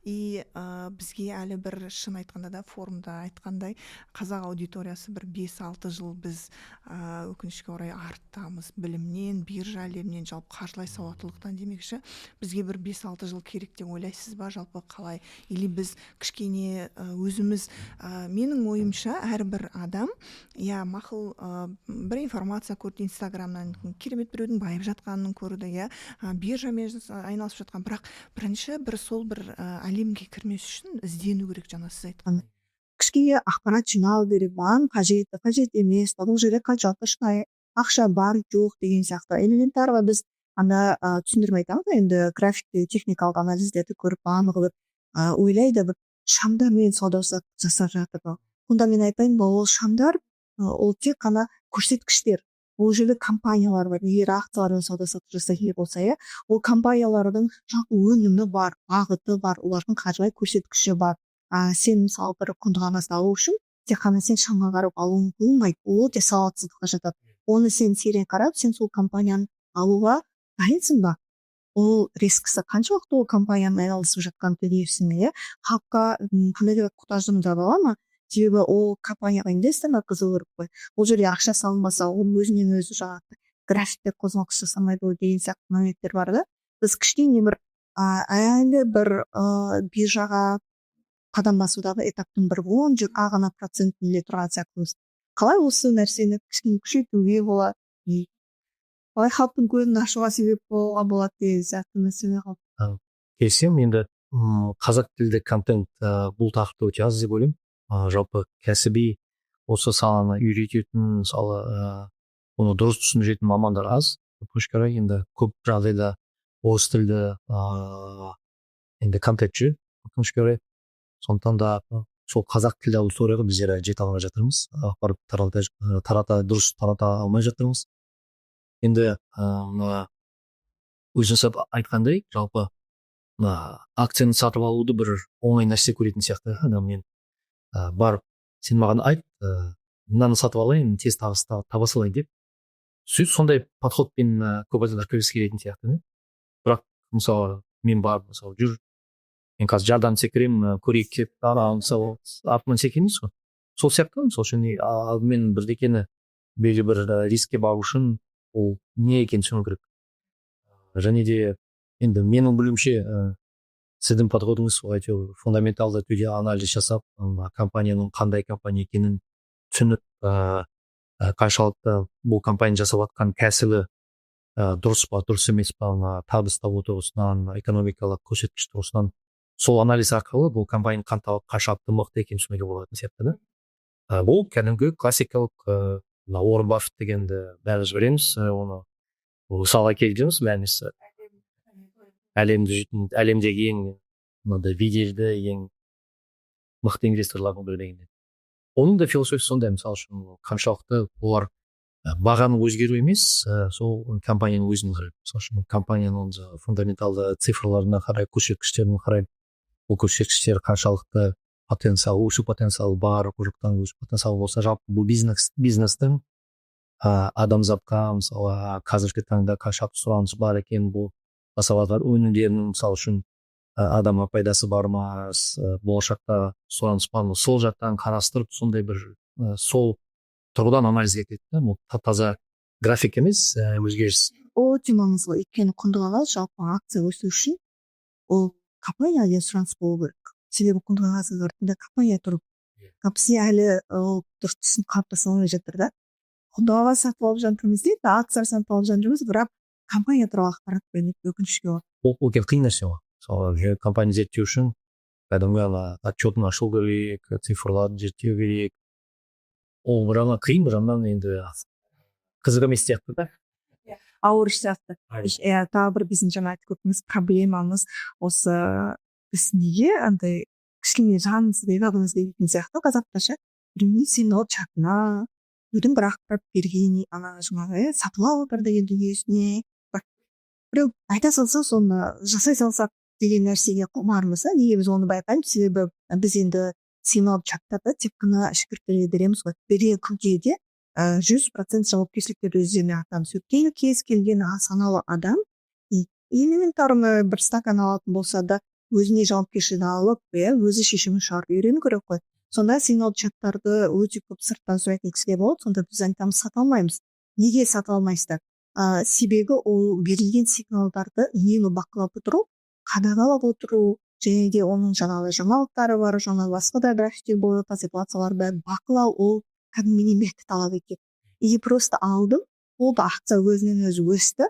И бізге әлі бір, шын айтқанда да, форумда айтқандай, қазақ аудиториясы бір 5-6 жыл біз өкінішке орай арттамыз, білімнен, биржа әлемінен, жалпы қаржылай сауаттылықтан демекші. Бізге бір 5-6 жыл керек деп ойлайсыз ба, жалпы қалай? Или біз кішкене өзіміз, менің ойымша, әрбір адам, мақұл бір информация көрді Инстаграмнан, керемет біреудің байып жатқанын көрді, биржамен айналысып жатқан, бірақ бірінші бір сол бір әлемге кірмес үшін іздену керек, жаңа сіз айтқан. Кішкене ақпарат жинау керек, маған қажет емес, бұл жерде қаншалықты шынайы ақша бар, жоқ деген сияқты элементарно біз анда түсіндірме айтамыз, енді графикті, техникалық анализдерді көріп, анығы ойлайды, бір шамдармен сауда жасап жатыр. Онда мен айтайын, ол шамдар, ол тек қана көрсеткіштер. Ол жерде компаниялар бар, егер акциялармен сауда жасау керек болса, ол компаниялардың жалпы өнімі бар, бағыты бар, олардың қаржылай көрсеткіші бар. Сен мысалы бір құндылығыңызды алу үшін тек қана сен шамға қарап алуың болмайды, ол де сауатсыздыққа жатады. Оны сен терең қарап, сен сол компанияны алуға дайынсың ба? Ол рискісі қаншалықты, ол компанияның айналысып жатқан төлейсің бе? Халыққа қандай мұқтаждығын бола ма? Себебі ол компанияға инвесторлар қызығу керек қой. Ол жерде ақша салынбаса, ол өзінен өзі жаңағы графикте қозғалыс жасамайды деген сияқты моменттер бар да. Біз кішкене бір әлі бір биржаға қадам басудағы этаптың бір 10 ғана процентінде тұрған сияқтымыз. Қалай осы нәрсені кішкене күшейтуге болады? Қалай халықтың көзін ашуға себеп болуға болады деген сияқты мәселе қалды. Келісемін, енді қазақ тілді контент бұл тақырыпта өте аз деп ойлаймын. Жалпы кәсіби осы саланы үйрететін, мысалы оны дұрыс түсіндіретін мамандар аз. Өкінішке орай, енді көп жағдайда орыс тілді енді контент жүр, өкінішке орай. Сондықтан да сол қазақ тілді аудиторияға біздер жете алмай жатырмыз, ақпарат дұрыс тарата алмай жатырмыз. Енді өзіңіз айтқандай, жалпы акцияны сатып алуды бір оңай нәрсе көретін сияқты. Мен барып, сен маған айт, мынаны сатып алайын, тез таба салайын деп. Сондай подходпен көп адамдар кіргісі келетін сияқты. Бірақ мысалы мен барып, мысалы жүр, мен қазір жардан секіремін, көрейік деп, мысалы артынан секеміз ғой. Сол сияқты, сол үшін алдымен бірдекені белгілі бір рискке бару үшін ол не екенін түсіну керек. Және де енді менің білуімше сіздің подходыңыз әйтеуір фундаменталды түрде анализ жасап, компанияның қандай компания екенін түсініп, қаншалықты бұл компания жасап жатқан кәсібі дұрыс па, дұрыс емес па, табыс табу тұрғысынан, экономикалық көрсеткіш тұрғысынан, сол анализ арқылы бұл компанияның қаншалықты мықты екенін түсінуге болатын сияқты да. Бұл кәдімгі классикалық Уоррен Баффет дегенді бәріміз білеміз, оны мысалға келтіреміз, бәріміз әлемдегі ең беделді, ең мықты инвесторлардың бірі дегенде. Оның да философиясы сондай, мысалы үшін қаншалықты олар бағаны өзгеру емес, сол компанияның өзін қарайды. Мысалы үшін компанияның фундаменталды цифрларына қарай, көрсеткіштеріне қарай, бұл көрсеткіштер қаншалықты потенциал, өсу потенциалы бар, жақтан өсу потенциалы болса, жалпы бұл бизнестің адамзатқа, мысалы қазіргі таңда қаншалықты сұраныс бар екен, бұл жасалған өнімдерінің мысалы үшін адамға пайдасы бар ма, болашақта сұраныс бар ма, сол жақтан қарастырып, сондай бір сол тұрғыдан анализ етеді. Бұл таза график емес, өзгеріс. Ол өте маңызды, өйткені құндылығы жалпы акция өсу үшін ол компанияға сұраныс болу керек. Себебі құндылығы компания тұрып, компания әлі ол дұрыс түсін қалыптаса алмай жатыр да. құдаға сатып алып жатырмыз дейді, акция сатып алып жатырмыз, бірақ компания туралы ақпарат бермейді, өкінішке орай. ол қиын нәрсе ғой. Мысалы компания зерттеу үшін кәдімгі ана отчетін ашу керек, цифрларды зерттеу керек. Ол бір жағынан қиын, бір жағынан енді қызық емес сияқты да. Ауыр іс сияқты. Тағы бір біздің жаңа айтып кеткеніміз проблемамыз осы, біз неге андай кішкене жағымсыз адамыз дейтін сияқты қазақшаша. Біреумен сен ол чатына біреудің бір ақпарат берген ана жаңағы сатып отыр деген дүниесіне біреу айта салса соны жасай салсақ деген нәрсеге құмармыз. Неге біз оны байқаймыз? Себебі біз енді сигнал чаттарды тек қана шәкірттерге береміз ғой. Берген күнде де 100% жауапкершілікті өздеріне артамыз. Өйткені кез келген саналы адам элементарный бір стакан алатын болса да өзіне жауапкершілігін алып, өзі шешімін шығарып үйрену керек қой. Сонда сигнал чаттарды өте көп сырттан сұрайтын кісілер болады. Сонда біз айтамыз, сата алмаймыз. Неге сата алмайсыздар? Себебі ол берілген сигналдарды үнемі бақылап отыру, қадағалап отыру, және де оның жаңалықтары бар, басқа да графиктер болады, ситуацияларды бақылау, ол кәдімгі еңбекті талап етеді. И просто алдым, ол да акция өзінен өзі өсті,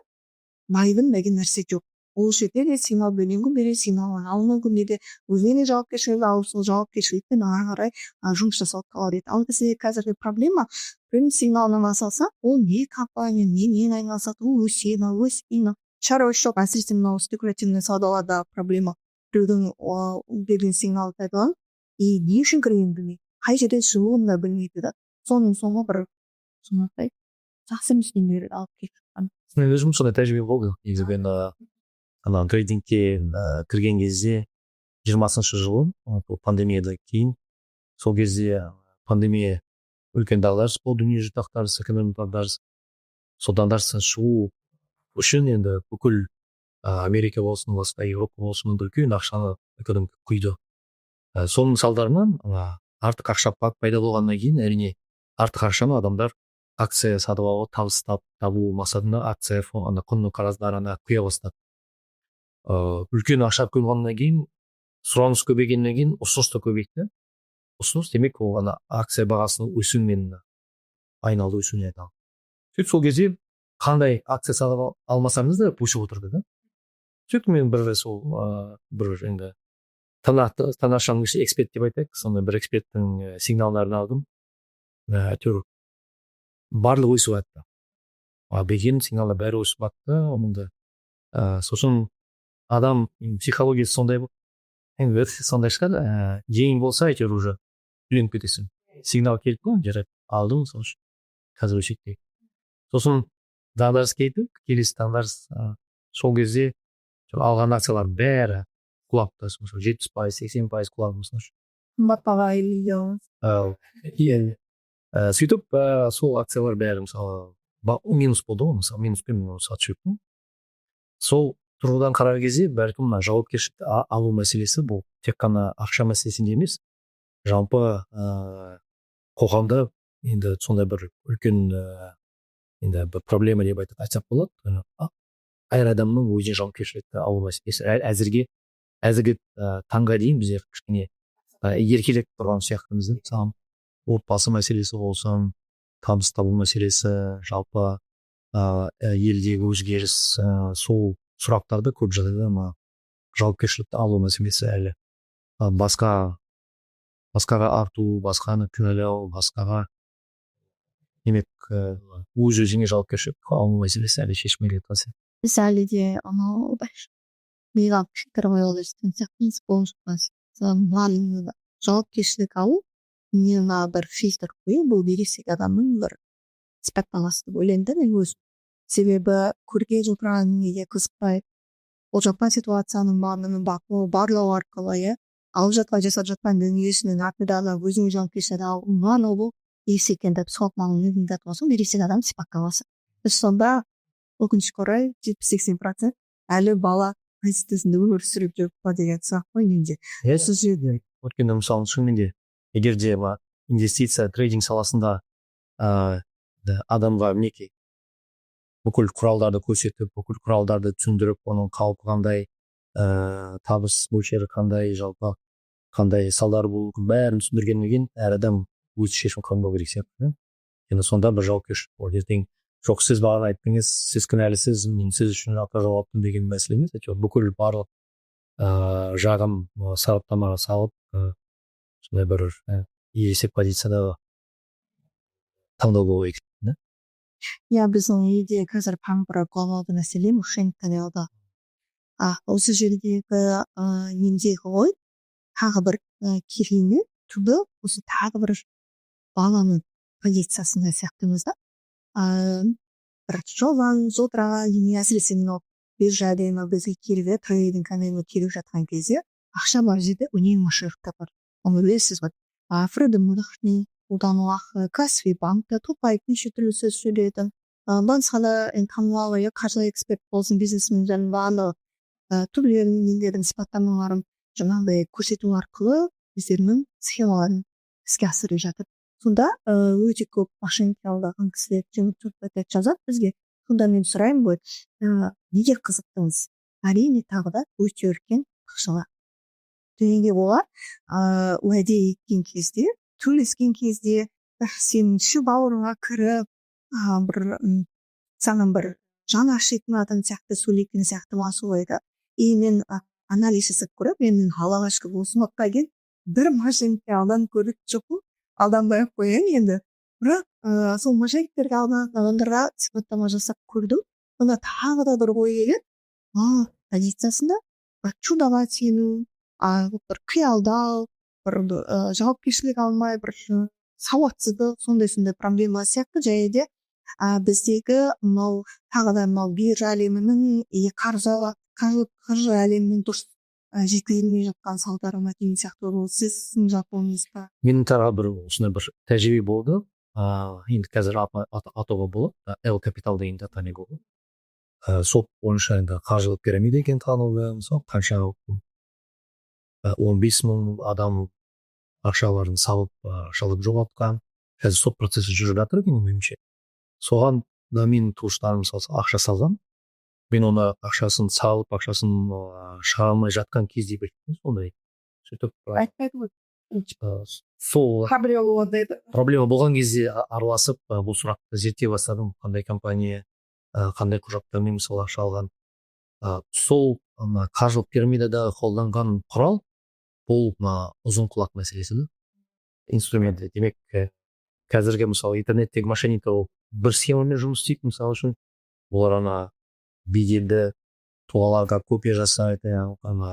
майдың деген нәрсе жоқ. Ол жерде де сигнал берген күн береді, сигнал алынған күнде де өзіне жауапкершілікті алып, сол жауапкершілікпен ары қарай жұмыс жасауды талап етеді. Ал бізде қазіргі проблема, біреудің сигналынан алса, ол не компания, немен айналысады, ол өседі ме, өспей ме? Шаруасы жоқ. Әсіресе мынау спекулятивный саудаларда проблема. Біреудің берген сигналды пайдаланып, не үшін кіргенін білмейді, қай жерден шығуын да білмейді да. Соның соңы бір сондай жақсы мүмкіндіктер алып келіп жатқан. Мен өзім сондай тәжірибе болды. Негізі мен ана трейдингке кірген кезде 20-шы жылы пандемиядан кейін, сол кезде пандемия үлкен дағдарыс болды, дүниежүзілік дағдарыс, экономикалық дағдарыс. Сол дағдарыстан шығу үшін енді бүкіл Америка болсын, басқа Европа болсын, үлкен ақшаны экономика құйды. Соның салдарынан артық ақша пайда болғаннан кейін, әрине артық ақшаны адамдар акция сатып алып, табыс табу мақсатында акция құнды қарыздарына құя бастады. Үлкен ақша құйылғаннан кейін, сұраныс көбейгеннен кейін ұсыныс та көбейді. Ұсыныс демек ол акция бағасының өсуімен айналды, өсуіне айналды. Сөйтіп сол кезде қандай акция сатып алмасаңыз да өсіп отырды да. Сөйтіп мен бір енді танашаның эксперт деп айтайық, сондай бір эксперттің сигналдарын алдым. Әйтеуір барлығы өсіп жатты. Берген сигналдар бәрі өсіп жатты. Сосын адам психологиясы сондай болды. Енді сондай шығар, жеңіл болса әйтеуір уже үйреніп кетесің. Сигнал келді ғой, жарайды, алдым, сол үшін қазір өсектейік. Сосын дағдарыс келді, келесі дағдарыс, сол кезде алған акциялар бәрі құлап та, 70%, 80% құлады. Қымбатпаға айналды. Сөйтіп сол акциялар бәрі мысалы минус болды ғой, мысалы минуспен сатып жібердім. Сол тұрғыдан қарар кезде бәлкім жауапкершілікті алу мәселесі бұл тек қана ақша мәселесінде емес, жалпы қоғамда енді сондай бір үлкен енді бір проблема деп айтсақ болады. Әр адамның өзіне жауапкершілікті алу мәселесі. Әзірге таңға дейін біздер кішкене еркелеп тұрған сияқтымыз. Мысалы отбасы мәселесі болсын, табыс табу мәселесі, жалпы елдегі өзгеріс, сол сұрақтарды көп жағдайда жауапкершілікті алу мәселесі әлі басқаға арту, басқаны кінәлау, басқаға демек өз-өзіңе жауапкершілік алу мәселесі әлі шешілмеген нәрсе. Біз әлі де анау миға пікір қоя алатын сияқтымыз болмас. Жауапкершілік алу мына бір фильтр қою, бұл ересек адамның бір сипаттамасы деп ойлаймын мен өзім. Себебі көрген отырған неге қызықпай, ол жатқан ситуацияның барлау арқылы алып жатқан жасап жатқан дүниесінің артында өзінің жауапкершілігін алу, бұл ересек енді психолог маманның айтқан ересек адам сипаттамасы. Біз сонда өкінішке орай 70-80% әлі бала позициясында өмір сүріп жүріп па деген сұрақ қой менде. Өйткені мысалы шынымен де егер де инвестиция трейдинг саласында адамға мінекей бүкіл құралдарды көрсетіп, бүкіл құралдарды түсіндіріп, оның қаупі қандай, табыс мөлшері қандай, жалпы қандай салдары болуы бәрін түсіндіргеннен кейін әр адам өз шешім қабылдау керек сияқты. енді сонда бір жауапкершілік болады. Ертең жоқ сіз бағана айттыңыз, сіз кінәлісіз, мен сіз үшін ақы жауаптымын деген мәселе емес. Әйтеуір бүкіл барлық жағым сараптамаға салып, сондай бір ересек позицияда таңдау болу керек. иә біздің елде қазір бір глобалды мәселе мошенников алды. Осы жердегі нендегі ғой тағы бір керемет түбі осы тағы бір баланың позициясында сияқтымыз да. Бір жолдан зотраға әсіресе мынау биржада бізге келіп трейдинг келіп жатқан кезде ақша бар жерде үнемі мошенниктер бар. Оны білесіз ғой. Фредом Мудахни қолдануға кәсіби банкта топайып неше түрлі сөз сөйледі. Басқа да танымал қаржы эксперт болсын, бизнесмен барлығы түрлерін нелерін сипаттамаларын жаңағыдай көрсету арқылы өздерінің схемаларын іске асырып жатыр. Сонда өте көп мошенниктер алдаған кісілер жазады бізге. Сонда мен сұраймын ғой, неге қызықтыңыз? Әрине тағы да өте үлкен ақшалар. Дегенге олар уәде еткен кезде, төлескен кезде сенің бауырыңа кіріп саған бір жан ашитын адам сияқты сөйлейтін сияқты масыл ойда. И мен анализ жасап көріп, мен Аллаға шүкір осы уақытқа келіп бір мошенникке алданып көріп жоқпын, алданбай ақ қояйын енді. Бірақ сол мошенниктерге алданатын адамдарға сипаттама жасап көрдім. Онда тағы да бір ой келеді. Позициясында бір чудаға сену, бір қиялдау, бір жауапкершілік алмай, бір сауатсыздық, сондай проблема сияқты және біздегі мынау тағы да мынау биржа әлемінің қаржы әлемінің дұрыс жеткізілмей жатқан салдарына деген сияқты. Сіздің жалпы ойыңыз ба? Менің тағы бір осындай бір тәжірибе болды. Енді қазір атауға болады. L Capital деген тани болды. Сол бойынша енді қаржылық пирамида екен танылды. Мысалы қанша 15 мың адам ақшаларын салып шалып жоғалтқан. Қазір сол процесі жүріп жатыр екен меніңше. Соған да менің туыстарым ақша салған. Мен оны ақшасын салып, ақшасын шығара алмай жатқан кезде білдім. Сондай. Сөйтіп Айтпайды ғой. сол Проблема болған кезде араласып бұл сұрақты зерттей бастадым. Қандай компания, қандай құжаттармен мысалы ақша алған. Сол қаржылық пирамидада қолданған құрал бұл ұзын құлақ мәселесі. Инструмент. Демек қазіргі мысалы интернеттегі мошенниктер бір схемамен жұмыс істейді. Мысалы үшін олар беделді тұлғаларға копия жасайды,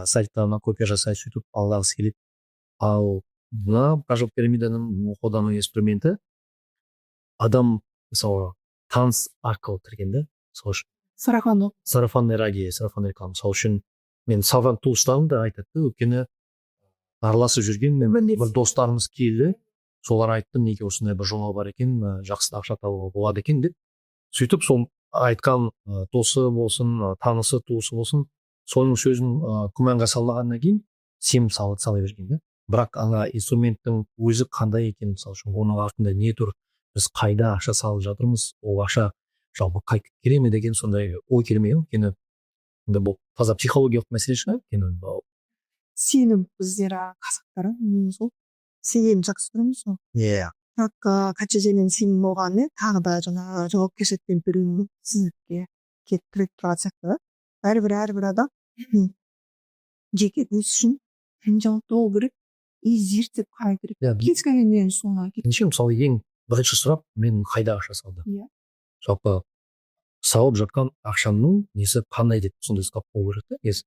сайттарына копия жасайды, сөйтіп алдағысы келеді. Ал мына қаржылық пирамиданың қолдану инструменті адам мысалы таныс арқылы кіргенде, мысалы үшін сарафанный радио, сарафанный реклама. Мысалы үшін мен салған туыстарым да айтады, өйткені араласып жүрген бір достарымыз келді, солар айтты, неге осындай бір жоба бар екен, жақсы ақша табуға болады екен деп. Сөйтіп сол айтқан досы болсын, танысы туысы болсын, соның сөзін күмәнға салмағаннан кейін сенім сала берген. Бірақ ана инструменттің өзі қандай екен, мысалы үшін оның артында не тұр, біз қайда ақша салып жатырмыз, ол ақша жалпы қайтып келе ме деген сондай ой келмей. Өйткені бұл таза психологиялық мәселе шығар. Сенім біздер қазақтар сол сенім жақсы көреміз ғой. Иә. Бірақ қанша жерден сенім болғаны тағы да жаңағы жауапкершілікпен беру сіздерге келтіріп тұрған сияқты. Әрбір адам жеке өз үшін жауапты болу керек, и зерттеп қарау керек. Кез келгеннен соңына мысалы ең бірінші сұрақ, мен қайда ақша салдым? Иә. Жалпы салып жатқан ақшамның несі қандай деп сондай сұрақ болу керек.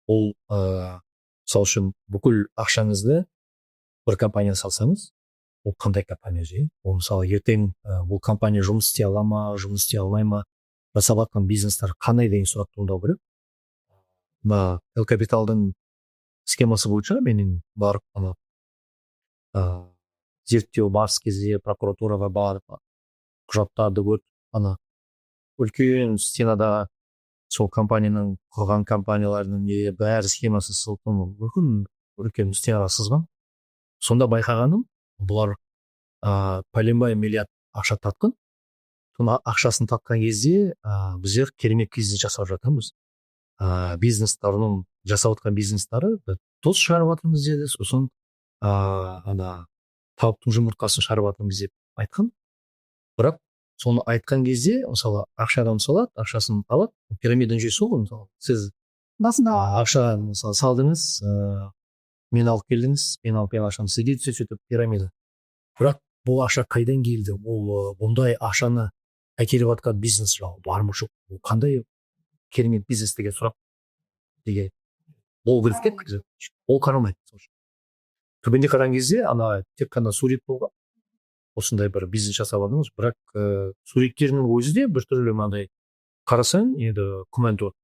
Ол мысалы үшін бүкіл ақшаңызды бір компания салсаңыз, ол қандай компания же? Ол мысалы ертең бұл компания жұмыс істей ала ма, жұмыс істей алмай ма, жасап жатқан бизнестер қандай деген сұрақ туындау керек. L Capitalдың схемасы бойынша менің барып зерттеу барыс кезде прокуратураға барып құжаттарды көріп, үлкен стенада сол компанияның құрған компаниялардың бәрі схемасы сылтын үлкен стенаға сызған. Сонда байқағаным, бұлар пәленбай миллиард ақша тартқан. Соны ақшасын тартқан кезде біздер керемет бизнес жасап жатырмыз. Бизнестерінің жасап жатқан бизнестары тоз шығарып жатырмыз деді. Сосын тауықтың жұмыртқасын шығарып жатырмыз деп айтқан. бірақ соны айтқан кезде мысалы ақша адам салады, ақшасын алады, пирамиданың жүйесі ғой мысалы. Сіз басында ақша мысалы салдыңыз, мен алып келдіңіз, мен алып келген ақшаны сізге сөйтіп пирамида. Бірақ бұл ақша қайдан келді? Ол бұндай ақшаны әкеліп жатқан бизнес бар ма жоқ? Ол қандай керемет бизнес деген сұрақ деген болу керек те, ол қарамайды. Төменде қараған кезде ана тек қана сурет болған. Осындай бір бизнес жасап алдыңыз, бірақ суреттерінің өзі де біртүрлі мынандай қарасаң, енді күмән туады.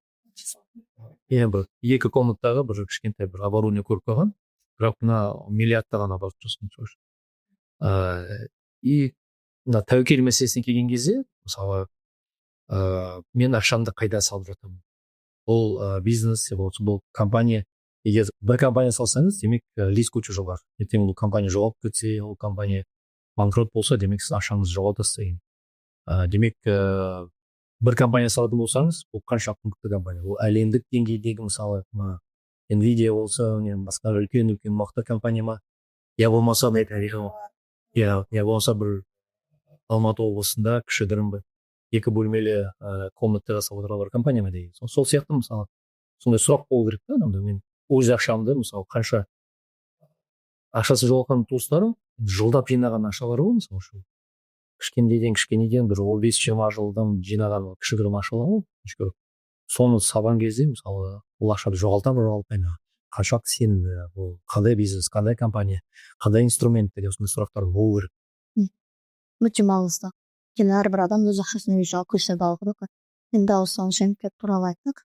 Бір екі комнаттағы бір кішкентай бір оборудование көріп қалған, бірақ мына миллиардтаған оборот жасаған. И мына тәуекел мәселесіне келген кезде, мысалы, мен ақшамды қайда салып жатырмын? Бұл бизнес болса, бұл компания, егер бір компания салсаңыз, демек риск өте жоғары. Ертең бұл компания жоғалып кетсе, ол компания банкрот болса, демек сіз ақшаңызды жоғалтасыз. Демек бір компания салатын болсаңыз, бұл қаншалықты мықты компания? Ол әлемдік деңгейдегі мысалы Nvidia болса, басқа үлкен мықты компания ма? Я болмаса я болмаса бір Алматы облысында кішігірім бір 2 бөлмелі комната жасап отырған бір компания ма деген. Сол сияқты мысалы сондай сұрақ болу керек та адамда. Мен өз ақшамды мысалы қанша ақшасы жоғалған туыстарым жылдап жинаған ақшалар ғой, мысалы үшін кішкенеден бір 15-20 жылдан жинаған кішігірім ақшалар ғой. Соны салған кезде мысалы ол ақшаны жоғалтамын, жоғалтпаймын. Қаншалықты сенімді, бұл қандай бизнес, қандай компания, қандай инструмент деген осындай сұрақтар болу керек. өте маңызды. Өйткені әрбір адам өз ақшасын өзі жауап көрсете алады ғой. Енді осыған жеңкет туралы айттық.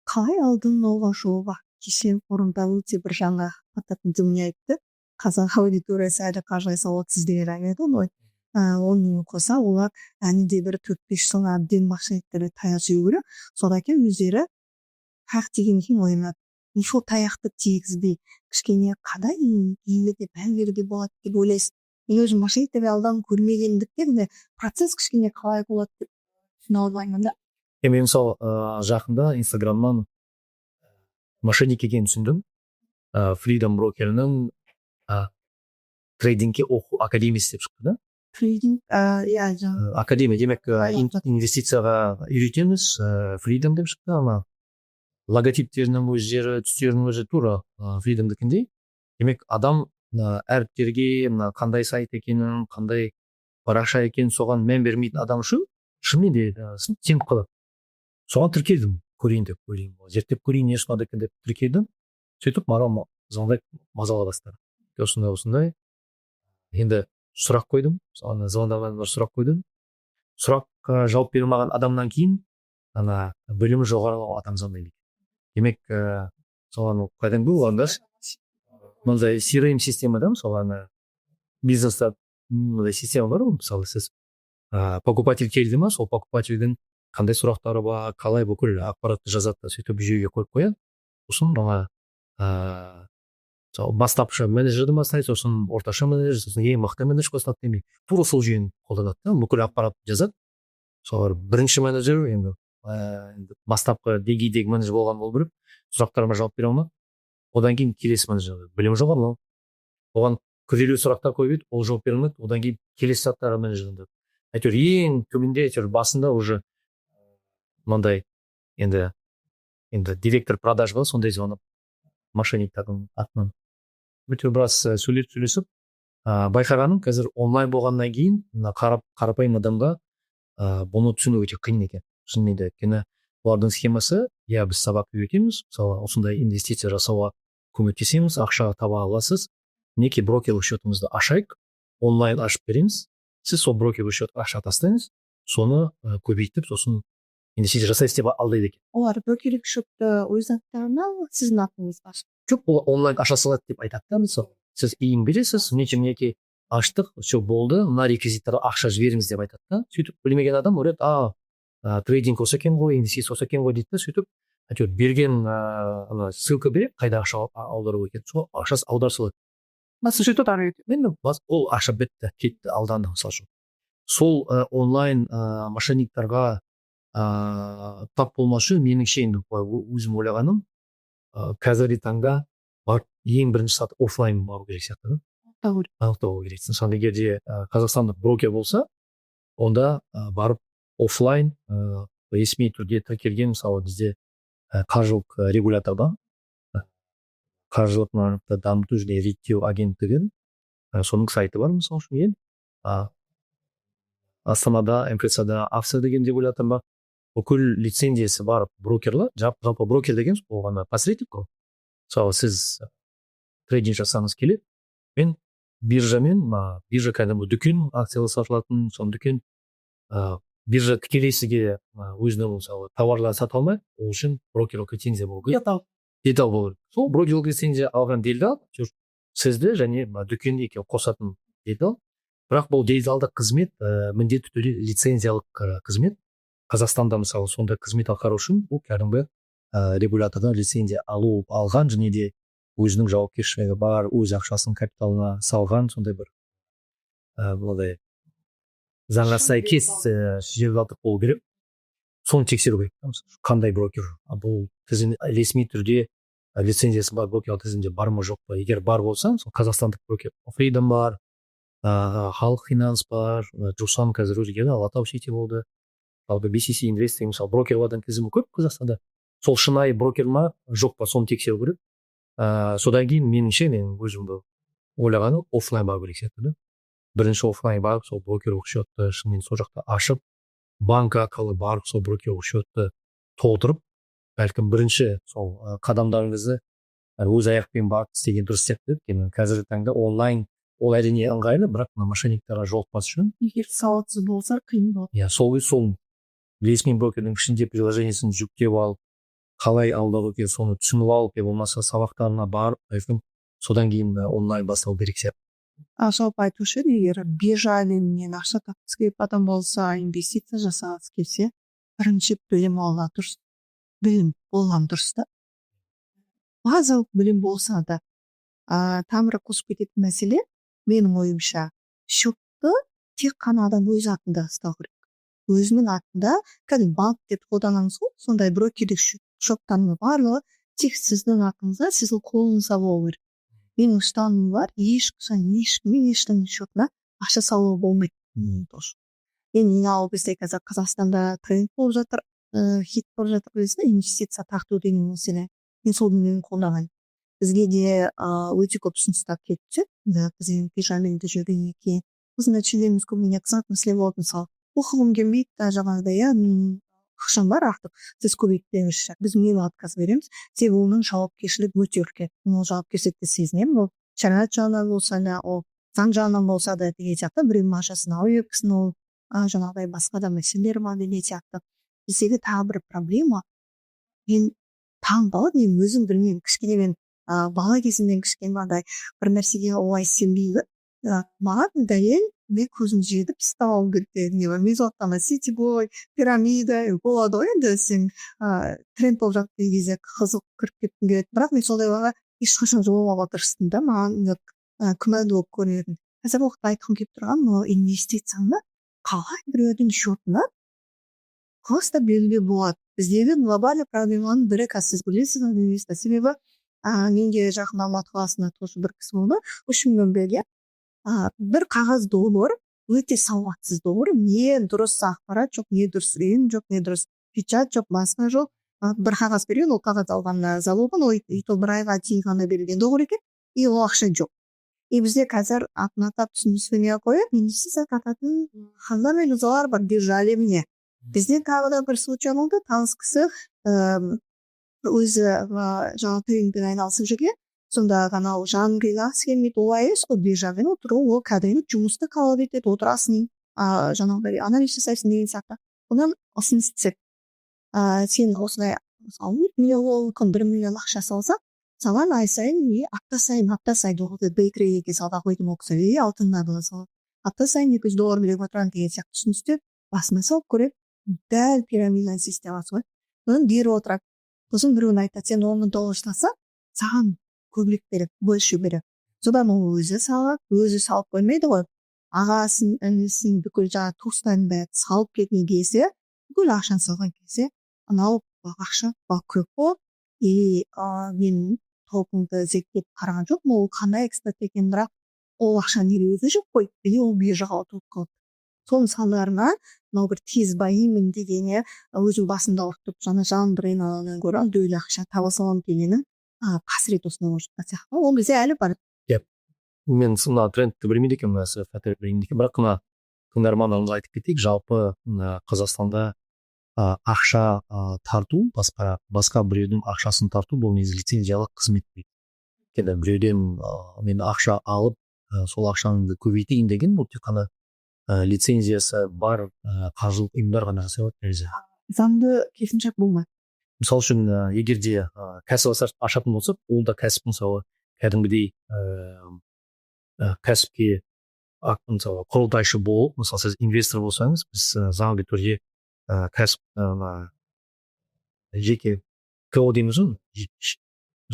Қалай алдың оған жолға? Кеше форумда өте бір жаңа ататын дүние айтты. Қазақ аудиториясы әлі қажай сауатсыз деген әңгіме ғой. Онымен қоса олар әнінде бір 4-5 жыл әбден мошенниктерге таяқ жеу керек. Содан кейін өздері таяқ деген кейін ойланады. Сол таяқты тигізбей кішкене қандай еңбекке мән беруге болады деп ойлайсыз. Мен өзім мошенниктерге алданып көрмегендіктен процесс кішкене қалай болады деп түсіне алмаймын да. Мен мысалы жақында Инстаграмнан мошенник екенін түсіндім. Freedom Broker'ның трейдингке оқу академиясы деп шықты да. Трейдинг, академия, демек инвестицияға үйретеміз, Freedom деп шықты, ама логотиптерінің өздері, түстерінің өзі тура Freedom'дікіндей. Демек адам әріптерге қандай сайт екенін, қандай парақша екенін соған мән бермейтін адам үшін шынымен де сеніп қалады. Соған тіркелдім, көрейін деп ойлаймын. Зерттеп көрейін, не сонда екен деп тіркелдім. Сөйтіп маған звондап мазала бастады. Осындай. Енді сұрақ қойдым. Звондаған бір сұрақ қойдым. Сұраққа жауап бере алмаған адамнан кейін білімі жоғары адам звондайды. Демек, соған кәдімгі оларда мындай CRM система да, мысалы бизнеста мындай система бар ғой, мысалы сіз покупатель келді ма, сол покупательдің қандай сұрақтары бар, қалай бүкіл ақпаратты жазады, сөйтіп жүйеге қойып қояды. Сосын бастапшы менеджерді бастайды, сосын орташа менеджер, сосын ең мықты менеджер қосылады демек. Тура сол жүйені қолданады да, бүкіл ақпаратты жазады. Солар бірінші менеджер енді бастапқы деңгейдегі менеджер болған болу керек, сұрақтарыма жауап бере алмады. Одан кейін келесі менеджер, білімі жоғары, оған күрделі сұрақтар қойып еді, ол жауап бере алмады. Одан кейін келесі сұрақтарға менеджерді. Әйтеуір ең төменде, әйтеуір басында уже мынандай енді директор продаж болды, сондай звонып мошенниктердің атынан. Өте біраз сөйлесіп, байқағаным қазір онлайн болғаннан кейін қарапайым адамға бұны түсіну өте қиын екен. Шынымен де, өйткені олардың схемасы, біз сабақ үйретеміз, мысалы осындай инвестиция жасауға көмектесеміз, ақша таба аласыз, неке брокерлік счетыңызды ашайық, онлайн ашып береміз, сіз сол брокерлік счетқа ақша тастаңыз, соны көбейтіп, сосын инвестиция жасайсыз деп алдайды екен. Олар брокерлік счетты өз аттарына сіздің атыңызға ашып? Жоқ, ол онлайн аша салады деп айтады да, мысалы. Сіз үйін бересіз, неке аштық, все болды, мына реквизиттарға ақша жіберіңіз деп айтады да. Сөйтіп білмеген адам ойлайды, трейдинг осы екен ғой, инвестиция осы екен ғой дейді да, сөйтіп әйтеуір берген ссылка береді, қайда ақша аудару екен, сол ақшасы аударсылады. Сөйтіп ол ақша бітті, кетті, алданды мысалы үшін. Сол онлайн мошенниктарға тап болмашы, меніңше енді өзім ойлағаным, қазіргі таңда ең бірінші саты офлайн бару керек сияқты да. Анықтау керек. Мысалы егер де қазақстандық брокер болса, онда барып офлайн ресми түрде тіркелген мысалы бізде қаржылық регулятор бар, қаржылық нарықты дамыту және реттеу агенттігі, соның сайты бар мысалы үшін. Мен Астанада МФЦ-да Австрия деген регулятор бар, бүкіл лицензиясы бар брокерлар, жалпы брокер деген ол ғана посредник қой. Мысалы сіз трейдинг жасаңыз келеді, мен биржамен биржа кәдімгі дүкен, акциялар сатылатын соны дүкен, биржа тікелей сізге өзінің мысалы тауарларын сата алмайды, ол үшін брокерлік лицензия болу керек, делдал болу керек. Сол брокерлік лицензия алған делдал сізді және дүкенді екеуі қосатын делдал. Бірақ бұл делдалдық қызмет міндетті түрде лицензиялық қызмет. Қазақстанда мысалы сондай қызмет атқару үшін бұл кәдімгі регулятордан лицензия алған және де өзінің жауапкершілігі бар, өз ақшасын капиталына салған сондай бір мынадай заңға сәйкес жергілікті болу керек. Соны тексеру керек. Қандай брокер? Бұл ресми түрде лицензиясы бар брокер тізімде бар ма жоқ па? Егер бар болса, сол қазақстандық брокер Freedom бар, халық финанс бар, Жусан қазір өзгерді, Алатау Сити болды. Албы BCC Invest деген мысалы брокерлердің тізімі көп Қазақстанда. Сол шынайы брокер ма жоқ па, соны тексеру керек. Содан кейін меніңше мен өзім ойлағаным офлайн бару керек сияқты. Бірінші офлайн барып, сол брокерлік счетты шынымен сол жақта ашып, банк арқылы барып, сол брокерлік счетты толтырып, бәлкім бірінші сол қадамдарыңызды өз аяқпен барып істеген дұрыс сияқты. Қазіргі таңда онлайн ол әрине ыңғайлы, бірақ мошенниктарға жолықпас үшін егер сауатсыз болса қиын болады. сол ресми брокердің ішінде приложениесін жүктеп алып, қалай алдағы екен соны түсініп алып, болмаса сабақтарына барып, содан кейін онлайн бастау керек сияқты. Жалпы айтушы егер биржа әлемінен ақша тапқысы келіп адам болса, инвестиция жасағысы келсе, бірінші білім алған дұрыс, білім болған дұрыс та. Базалық білім болса да, тамыры қосып кететін мәселе, менің ойымша, счетты тек қана адам өз атында ұстау керек. Өзінің атында, кәдімгі банк деп қолданамыз ғой, сондай брокерлік счеттардың барлығы тек сіздің атыңызда, сіздің қолыңызда болу керек. Менің ұстанымым бар, ешкімнің счетына ақша салуға болмайды. Енді бізде қазір Қазақстанда тренд болып жатыр, хит болып жатыр, инвестиция тарту деген мәселе. Мен сол дүниені қолдаған. Бізге де өте көп ұсыныстар келіп түседі. Біз биржаменде жүргеннен кейін біздің нәтижелеріміз көбіне қызық мәселе болды. Мысалы, оқығым келмейді, жаңағыдай ақшам бар артық, сіз көбейтпеңізші, біз мейлі отказ береміз. Себебі оның жауапкершілігі өте үлкен. Ол жауапкершілікті сезінемін. Ол шариғат жағынан болса да, ол заң жағынан болса да деген сияқты, біреудің ақшасын алып екісін ол жаңағыдай басқа да мәселелер бар деген сияқты. Біздегі тағы бір проблема, мен таңғалып, мен өзім білмеймін, кішкене мен бала кезімнен кішкене бір нәрсеге олай сенбейді. Маған дәлел мен көзім жетіп ұстап алу керек. Мезоттама ситибой, пирамида болады ғой, енді сен тренд болып жатқан кезде қызық кіріп кеткім келеді. Бірақ мен сондайларға ешқашан жолауға тырыстым да, маған күмәнді болып көрінетін. Қазір уақытта айтқым келіп тұрған, инвестицияны қалай біреудің счетына просто белгілеуге болады. Біздегі глобальный проблеманың бірі, сіз білесіз, себебі менде жақын Алматы қаласында тоже бір кісі болды, 3 миллион берген. Бір қағаз доллар, өте сауатсыз доллар, не дұрыс ақпарат жоқ, не дұрыс рейн жоқ, не дұрыс печат жоқ, басқа жоқ. Бір қағаз берген, ол қағаз алған залогын, ол бір айға дейін ғана берілген доллар екен, и ол ақша жоқ. И бізде қазір атын атап түсіністігіне қойып, инвестиция тартатын хандар мен ұзалар бар биржа әлеміне. Бізде тағы да бір случай болды, таныс кісі өзі жаңа трейдингпен айналысып жүрген. Сонда ғана жан қилағысы келмейді, олай емес қой, биржамен отыру, ол кәдімгі жұмысты қалап етеді, отырасың, жаңағыдай анализ жасайсың деген сияқты. Бұдан ұсыныс түседі. Сен осылай, мысалы, 1 миллион ақша салса, саған ай сайын, апта сайын бейкрейге салда қойдым ол кісі, алтыннады салып, апта сайын $200 беріп отырған деген сияқты түсіністер басына салып көреді. Дәл пирамида системасы ғой. Соны беріп отырады. Сосын біреуін айтады, сен $10,000 салса, саған көбірек береді, больше береді. Содан ол өзі салып қоймайды ғой. Ағасын, інісін, бүкіл туыстарын бәрі салып кеткен кезде, бүкіл ақшаны салған кезде, анау ақша көп болып, мен толқынды зерттеп қараған жоқпын, ол қандай эксперт екенін, бірақ ол ақша неге өзі жоқ қой, или ол биржаға ұтылып қалды. соның салдарынан мынау бір тез байимын дегені өзінің басында ұртып жаңа жандырайын алғаннан гөрі дөйлі ақша таба саламын дегені қасірет осындай болып жатқан сияқты ол бізде әлі бар. мен мына трендті білмейді екенмін фәтер білмейді екен, бірақ мына тыңдармандарымызға айтып кетейік, жалпы Қазақстанда ақша тарту, басқа біреудің ақшасын тарту бұл негізі лицензиялық қызмет дейді. Өйткені біреуден мен ақша алып сол ақшаңды көбейтейін деген бұл тек қана лицензиясы бар қаржылық ұйымдар ғана жасай алады негізі. Заңды керісінше болмайды. Мысалы үшін егер де кәсіп ашатын болсақ, ол да кәсіп, мысалы кәдімгідей кәсіпке мысалы құрылтайшы болып, мысалы сіз инвестор болсаңыз, біз заңды түрде кәсіп жеке КО дейміз ғой,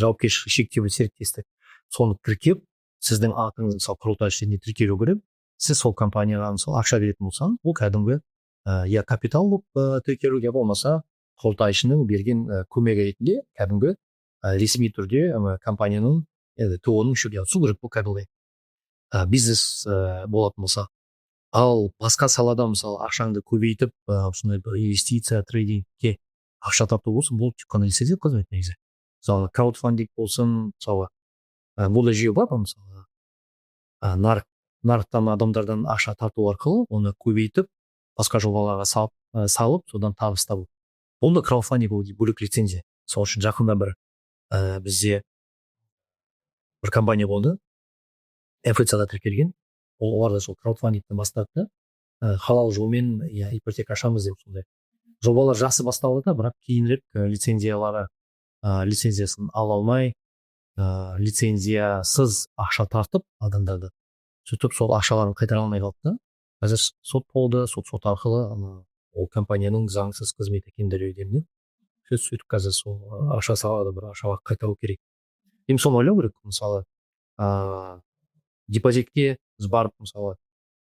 жауапкершілігі шектеулі серіктестік, соны тіркеп сіздің атыңыз мысалы құрылтайшы ретінде тіркелу керек. Сіз сол компанияға мысалы ақша беретін болсаңыз, ол кәдімгі я капитал болып тіркелуге, болмаса құрылтайшының берген көмегі ретінде кәдімгі ресми түрде компанияның ТО-ның мүшелігі түсу керек. Бұл кәдімгі бизнес болатын болса. Ал басқа салада мысалы ақшаңды көбейтіп сондай бір инвестиция трейдингке ақша тарту болсын, бұл тек қана лицензиялық қызмет негізі. Мысалы краудфандинг болсын, мысалы бұл да жүйе бар, мысалы нарықтан адамдардан ақша тарту арқылы оны көбейтіп басқа жобаларға салып содан табыс табу. Бұл да краудфандинг, ол бөлек лицензия. Сол үшін жақында бір бізде бір компания болды, МФЦ-ға тіркелген. Олар да сол краудфандингтен бастады, халал жолмен ипотека ашамыз деп сондай жобалар жақсы басталды да, бірақ кейінірек лицензиясын ала алмай, лицензиясыз ақша тартып адамдарды, сөйтіп сол ақшаларын қайтара алмай қалды да. Қазір сот болды, сот арқылы ол компанияның заңсыз қызмет екенін дәлелденді. Сөйтіп қазір сол ақша салады, бір ақшаға қайтару керек. Енді соны ойлау керек. Мысалы депозитке біз барып, мысалы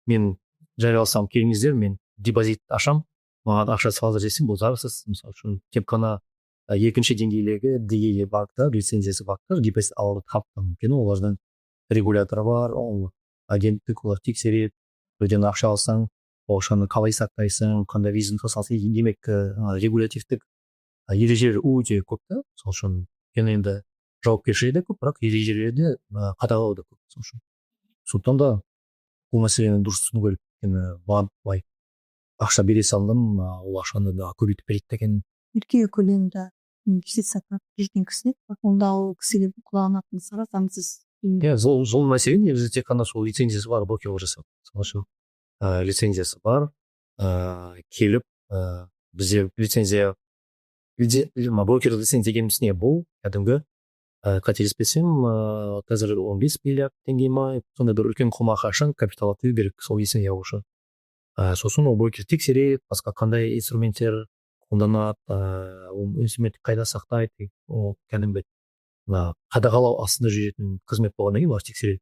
мен жарияласам, келіңіздер, мен депозит ашам, маған ақша салыңыздар десем, бұл зарарсыз. Мысалы үшін тек қана екінші деңгейлегі DE банктар, лицензиясы банктар депозит алуды таптым. Өйткені олардың регуляторы бар, ол агенттік, олар тексереді, өйден ақша алсаң, ақшаны қалай сақтайсың, қандай визаны жасалсаң, демек регулятивтік ережелер өте көп та. Сол үшін енді жауапкершілігі де көп, бірақ ережелерді қадағалау да көп. Сол үшін сондықтан да бұл мәселені дұрыс түсіну керек. Былай ақша бере салдым, ол ақшаны да көбейтіп береді деген. Үлкен көлемді инвестиция тартып жүрген кісілер, онда ол кісілер құлағына сара заңсыз. Сол мәселе негізі тек қана сол лицензиясы бар блокировка жасау. Сол үшін лицензиясы бар, келіп бізде лицензия брокер лицензия дегеніміз не? Бұл кәдімгі қателеспесем қазір 15 миллиард теңге ма, сондай бір үлкен қомақты ақшаны капитал құю керек сол лицензия үшін. Сосын ол брокер тексереді, басқа қандай инструменттер қолданады, ол инструментті қайда сақтайды, ол кәдімгі қадағалау астында жүретін қызмет болғаннан кейін олар тексереді.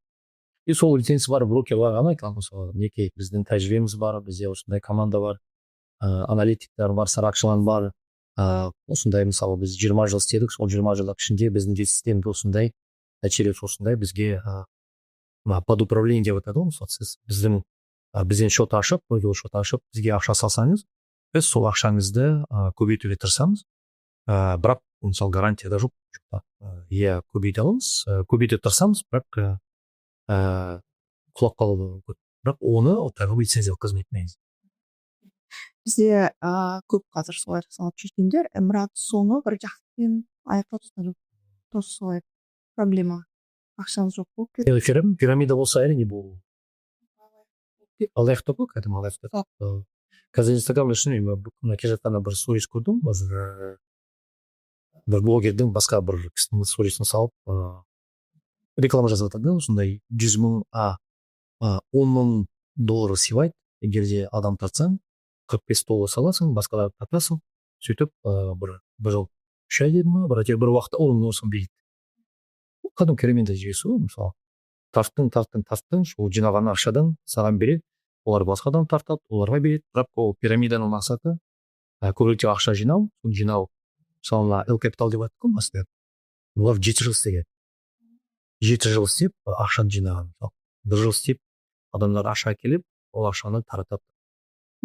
И сол лицензиясы бар брокерлар ғана айтқан, мысалы неке біздің тәжірибеміз бар, бізде осындай команда бар, аналитиктер бар, сарапшылар бар. Осындай мысалы біз 20 жыл істедік, сол 20 жылдың ішінде біздің жетістігіміз осындай, нәтижелер осындай, бізге под управление деп айтады ғой. Мысалы сіз бізден шот ашып, бізге ақша салсаңыз, біз сол ақшаңызды көбейтуге тырысамыз. Бірақ мысалы гарантияда жоқ. Иә, көбейте аламыз, көбейте тырысамыз, бірақ құлап қалуы мүмкін. Бірақ оны тағы лицензиялық қызмет негізі. Бізде көп қазір солай жасалып жүргендер, бірақ соны бір жақпен аяқтап тастады. Тоже солай проблема. Ақшаңыз жоқ болып кетті. Пирамида болса әрине бұл аяқтап қой, кәдімгі аяқтап. Қазір Инстаграмда шынымен келе жатқанда бір сторис көрдім, бір блогердің басқа бір кісінің сторисын салып реклама жазып жатады, осындай 100 мың, 10 мың доллар сыйлайды, егер де адам тартсаң, 45 доллар саласың, басқалар тартасың, сөйтіп бір жыл 3 ай деді ма, бір уақытта 10 мың доллар береді. Кәдімгі пирамида жүйесі ғой, мысалы тарттың, сол жинаған ақшадан саған береді, олар басқадан тартады, оларға береді. Бірақ ол пирамиданың мақсаты көбірек ақша жинау, мысалы L Capital деп айтты ғой, басында. Олар 7 жыл істеген. 7 жыл істеп ақшаны жинаған. 1 жыл істеп адамдар ақша келіп, ол ақшаны таратады.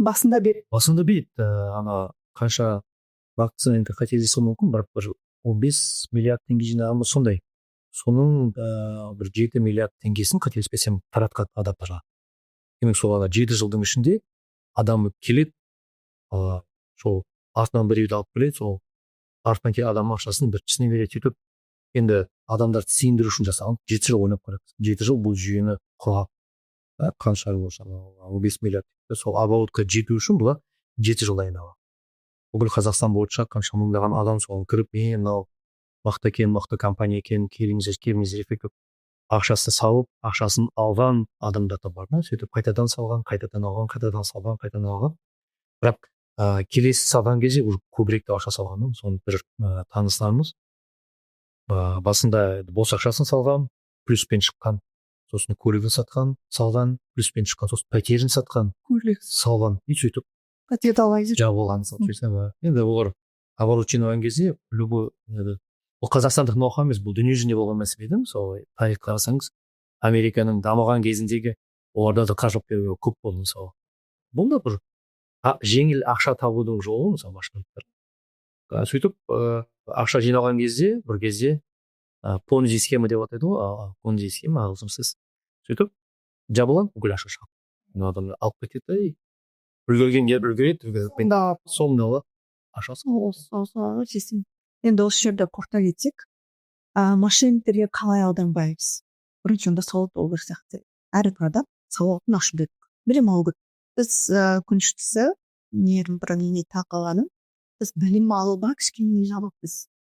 басында береді. басында береді ана қанша бақытсыз енді қателесуім мүмкін бір 15 миллиард теңге жинаған ба сондай, соның бір 7 миллиард теңгесін қателеспесем таратқан адамдарға. Демек сол 7 жылдың ішінде адам келеді, сол артынан біреуді алып келеді, сол артынан келген адамның ақшасын бір кісісіне береді. Сөйтіп енді адамдарды сендіру үшін жасаған 7 жыл ойнап көреді. 7 жыл бұл жүйені құрған қанша болса 15 миллиард. Сол оборотқа жету үшін бұлар 7 жыл дайындалған. Бүкіл Қазақстан бойынша қанша мыңдаған адам соған кіріп, мен мынау мықты екен, мықты компания екен, келіңіздер деп ақшасын салып, ақшасын алған адамдар да бар да, сөйтіп қайтадан салған, қайтадан алған, қайтадан салған, қайтадан алған. Бірақ келесі салған кезде уже көбірек те ақша салған. Соны бір таныстарымыз басында бос ақшасын салған, плюспен шыққан, сосын көлігін сатқан, салған, плюспен шыққан, сосын пәтерін сатқан, салған, и сөйтіп пәтерді алған кезде жабылған. Енді олар оборот жинаған кезде любой бұл қазақстандық ноу-хау емес, бұл дүниежүзінде болған мәселе еді. Мысалы тарихқа қарасаңыз, Американың дамыған кезіндегі оларда да қаржылық беруге көп болды. Мысалы бұл да бір жеңіл ақша табудың жолы, мысалы башқұрттар. Сөйтіп ақша жинаған кезде бір кезде понзи схема деп атайды ғой, понзи схема ағылшынсыз. Сөйтіп жабылған, бүкіл ақша шығады. Адамдар алып кетеді, үлгерген үлгереді, соңында ақшасы. Енді осы жерде қорыта кетсек, мошенниктерге қалай алданбаймыз? Бірінші онда сауат болу керек сияқты. Әрбір адам сауатын ашу керек, білім алу керек. Біз күншіктісі бір тақалғаным, біз білім алуға кішкене жабықпыз.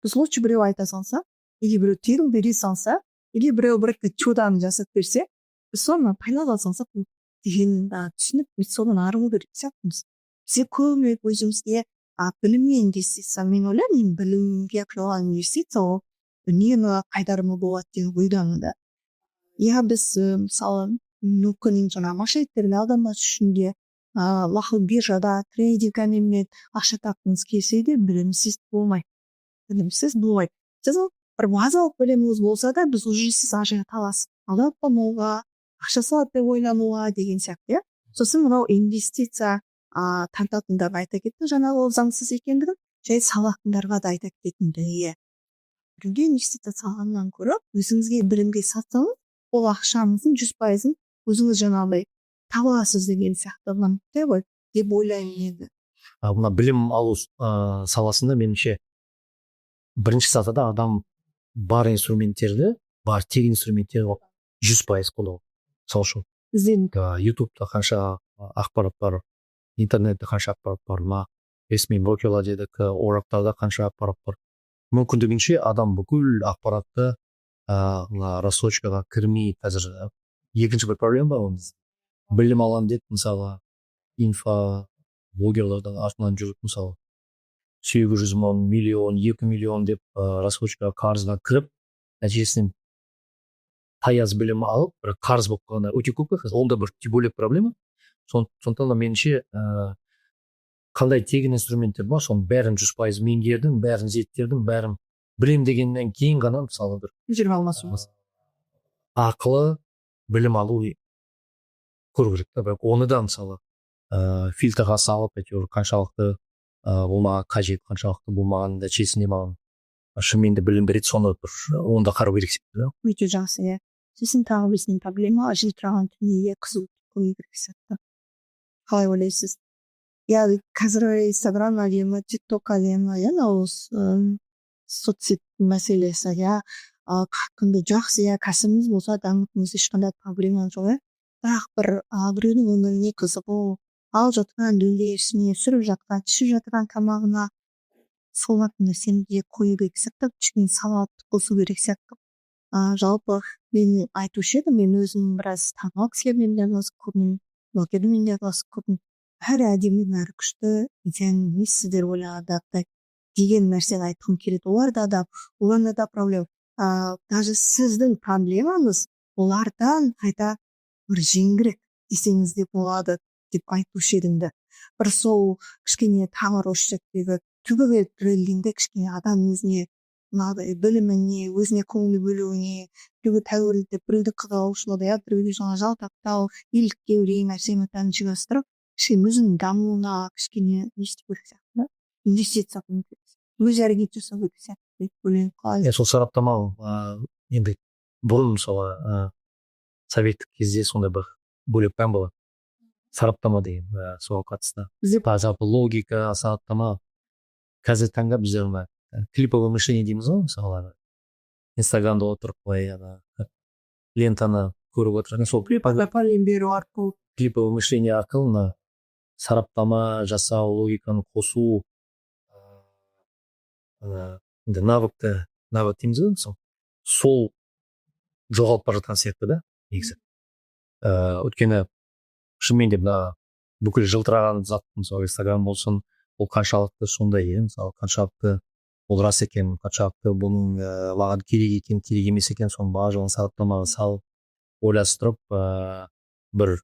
Біз лучше біреу айта салса, или біреу тегін бере салса, или біреу бір чуданы жасап берсе, біз соны пайдалана салсақ дегенді түсініп, біз содан арылу керек сияқтымыз. Бізге көбірек өзімізге біліммен инвестиция, мен ойлаймын, білімге құйылған инвестиция ол үнемі қайтарымы болады деген ойдамын да. Иә, біз мысалы мүмкін жаңағы мошенниктерге алданбас үшін де лахыл биржада трейдингмен ақша тапқыңыз келсе де білімсіз болмайды. Сіз бір базалық біліміңіз болса да, біз уже сіз ажыға таласып алдап қалмауға, ақша салады деп ойлануға деген сияқты. Сосын мынау инвестиция тартатындарға айта кетті, жаңағы ол заңсыз екендігін, және салатындарға да айта кететін дүние. Біреуге инвестиция салғаннан көріп, өзіңізге білімге сатсаңыз, ол ақшаңыздың 100%-ін өзіңіз жаңағыдай таба аласыз деген сияқты деп ойлаймын енді. Мына білім алу саласында меніңше бірінші сатыда адам бар инструменттерді, бар тек инструменттерді 100% қолдау. Мысалы үшін ютубта қанша ақпарат бар, интернетте қанша ақпарат бар, ресми брокерлар дедік, ораптарда қанша ақпарат бар. Мүмкіндігінше адам бүкіл ақпаратты рассрочкаға кірмей. Қазір екінші бір проблема бар, оны білім аламын деп, мысалы инфоблогерлердің артынан жүріп, мысалы 800 мың, миллион, 2 миллион деп рассрочкаға қарызға кіріп, нәтижесінен таяз білім алып, бір қарыз болып қалғанда өте көп қой. Ол да бір бөлек проблема. Сондықтан да меніңше қандай тегін инструменттер бар, соның бәрін 100% меңгердім, бәрін зерттедім, бәрін білем дегеннен кейін ғана мысалы бір ақылы білім алу көру керек та. Бірақ оны да мысалы фильтрға салып, әйтеуір қаншалықты болмаған қажет, қаншалықты болмаған нәтижесінде маған шынымен де білім береді, соны онда қарау керек сияқты. Өте жақсы, иә. Сосын тағы біздің проблема жылтыраған дүниеге қызу қою керек сияқты. Қалай ойлайсыз? Я қазір Инстаграм әлемі, ТикТок әлемі, соцсет мәселесі, қарқынды жақсы, кәсібіңіз болса дамытыңыз, ешқандай проблема жоқ. Бірақ біреудің өміріне қызығу, алып жатқан дөңгелесіне, сүріп жатқан, ішіп жатқан тамағына солардың нәрсені қою керек сияқты, кішкене сауатты қосу керек сияқты. Жалпы мен айтушы едім, мен өзім біраз танымал кісілермен де араласып көрдім, блогермен де араласып көрдім. Бәрі әдемі, бәрі күшті, не сіздер ойлағандай деген нәрсені айтқым келеді. Оларда да проблема. Даже сіздің проблемаңыз олардан қайта бір жеңгірек десеңіз де болады деп айтушы едім. Бір сол кішкене тамыр ошақтегі түбіге тірелгенде кішкене адам өзіне біліміне, өзіне көңіл бөлуіне, біреуге тәуелді, біреуді қызығушылығы, біреуге жалтақтау, елікке үрей нәрсені жинастырып, өзінің дамуына кішкене не істеу керек сияқты да, инвестиция қылу керек, өз әрекет жасау керек сияқты деп ойлаймын. Қалай? сол сараптама енді бұрын мысалы советтік кезде сондай бір бөлек пән болатын сараптама деген соған қатысты Бізде жалпы логика сараптама. Қазіргі таңда біздер мына клиповое мышление дейміз ғой, мысалы инстаграмда отырып былай лентаны көріп отыратын сол пәлен беру арқылы клиповое мышление арқылы мына сараптама жасау, логиканы қосу, енді навык дейміз ғой, сол жоғалып бара жатқан сияқты да негізі. Өйткені шынымен де мына бүкіл жылтыраған зат мысалы инстаграм болсын, ол қаншалықты сондай, мысалы қаншалықты ол рас екен, қаншалықты бұның маған керек екен, керек емес екен, соның барлығын сараптамаға салып ойластырып бір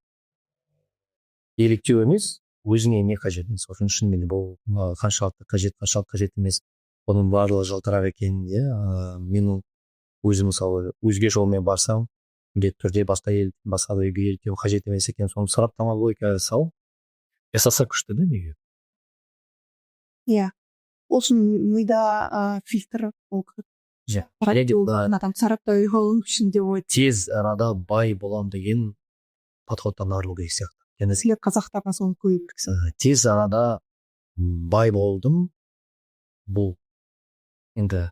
еліктеу емес, өзіңе не қажет, мысалы үшін шынымен бұл қаншалықты қажет, қаншалықты қажет емес, бұның барлығы жылтырақ екен, мен өзім мысалы өзге жолмен барсам міндетті түрде басқа үйге еліктеу қажет емес екен, соны сараптама логика салып жасаса күшті да неге. Олсын мида фильтр ол адам сараптай ғылым үшін деп ойлайды. Тез арада бай болам деген подходтан арылу керек сияқты. Сіздер қазақтарға соны көру керексің. Тез арада бай болдым, бұл енді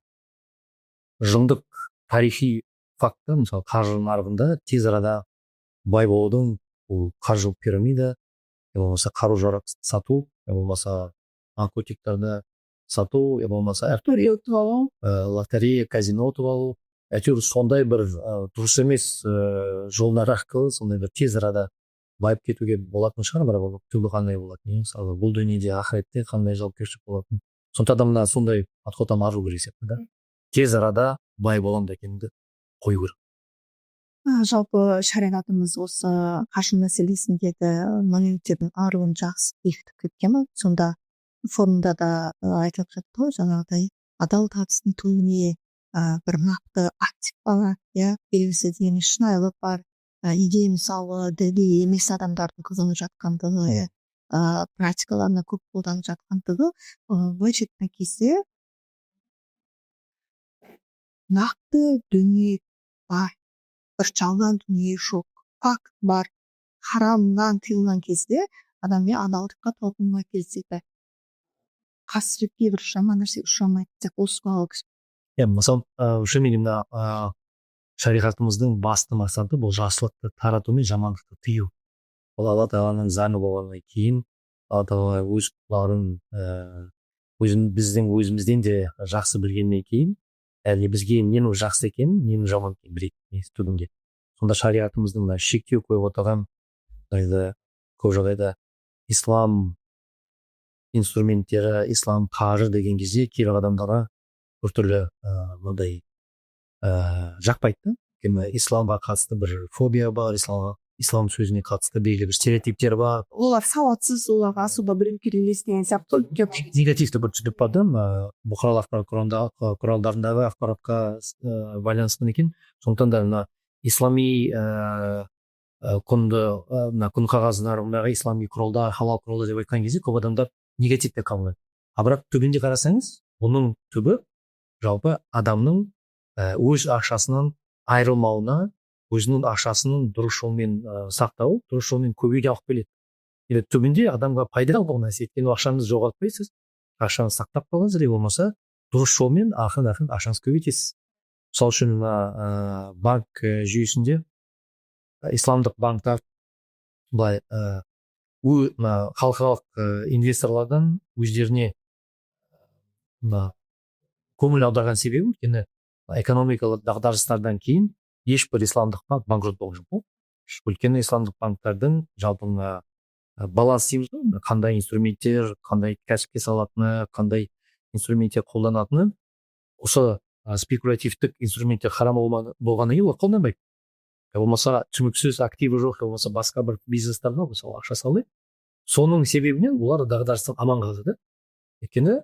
жындық тарихи факты, мысалы қаржы нарығында тез арада бай болудың бұл қаржылық пирамида, болмаса қару-жарақ сату, болмаса наркотиктерді сату, болмаса лотерея, казино ұтып алу, әйтеуір сондай бір дұрыс емес жолдар арқылы сондай бір тез арада байып кетуге болатын шығар, бірақ ол түбі қандай болатын, мысалы бұл дүниеде ақыретте қандай жауапкершілік болатын. Сондықтан да сондай подходтан арылу керек сияқты да. Тез арада бай болам дегенді қою керек. Жалпы шариғатымыз осы қаржы мәселесіндегі моменттердің арылын жақсы бекітіп кеткен. Сонда форумда да айтылып жатты ғой, жаңағыдай адал табыстың түбіне бір нақты актив бала, белгісі деген шынайылық бар. Егер мысалы діни емес адамдардың қызынып жатқандығы, практикаларына көп қолданып жатқандығы, былайша айтқан кезде нақты дүние бар, бір жалған дүние жоқ, факт бар. Харамнан тыйылған кезде адаммен адалдыққа талпынуға келседі. Қасіретке бір жаман нәрсе ұшырамайды деп осы бағалы кісі. Мысалы шынымен мына шариғатымыздың басты мақсаты бұл жақсылықты тарату мен жамандықты тыю. Ол алла тағаланың заңы болғаннан кейін алла тағала өз құлағын біздің өзімізден де жақсы білгеннен кейін әлде бізге ненің жақсы екенін, ненің жаман екенін біледі түбінде. Сонда шариғатымыздың мына шектеу қойып отырған көп жағдайда ислам инструменттері, ислам қаржы деген кезде кейбір адамдарға біртүрлі мындай жақпайды. Өйткені исламға қатысты бір фобия бар, ислам сөзіне қатысты белгілі бір стереотиптер бар. Олар сауатсыз, оларға особо білім керек емес деген сияқты. Негативті бір түсінік бар да, бұқаралық ақпарат құралдарындағы ақпаратқа байланысты екен. Сондықтан да мына ислами күн қағаздарындағы ислами құралдар, халал құралдар деп айтқан кезде көп адамдар негативті қабылдайды. Бірақ түбінде қарасаңыз, бұның түбі жалпы адамның өз ақшасынан айырылмауына, өзінің ақшасының дұрыс жолмен сақтау, дұрыс жолмен көбеюге алып келеді. Енді түбінде адамға пайда алған нәрсе, өйткені ақшаңызды жоғалтпайсыз, ақшаңызды сақтап қаласыз, болмаса дұрыс жолмен ақырын ақшаңызды көбейтесіз. Мысалы үшін банк жүйесінде исламдық банктар былай халықаралық инвесторлардан өздеріне көңіл аударған себебі, өйткені экономикалық дағдарыстардан кейін ешбір исламдық банк банкрот болған жоқ. Өйткені исламдық банктардың жалпы баланс дейміз ғой, қандай инструменттер, қандай кәсіпке салатыны, қандай инструменттер қолданатыны, осы спекулятивтік инструменттер харам болғаннан кейін олар қолданбайды. Болмаса түсініксіз активі жоқ, болмаса басқа бір бизнестарға мысалы ақша салды. Соның себебінен олар дағдарыстан аман қалды. Өйткені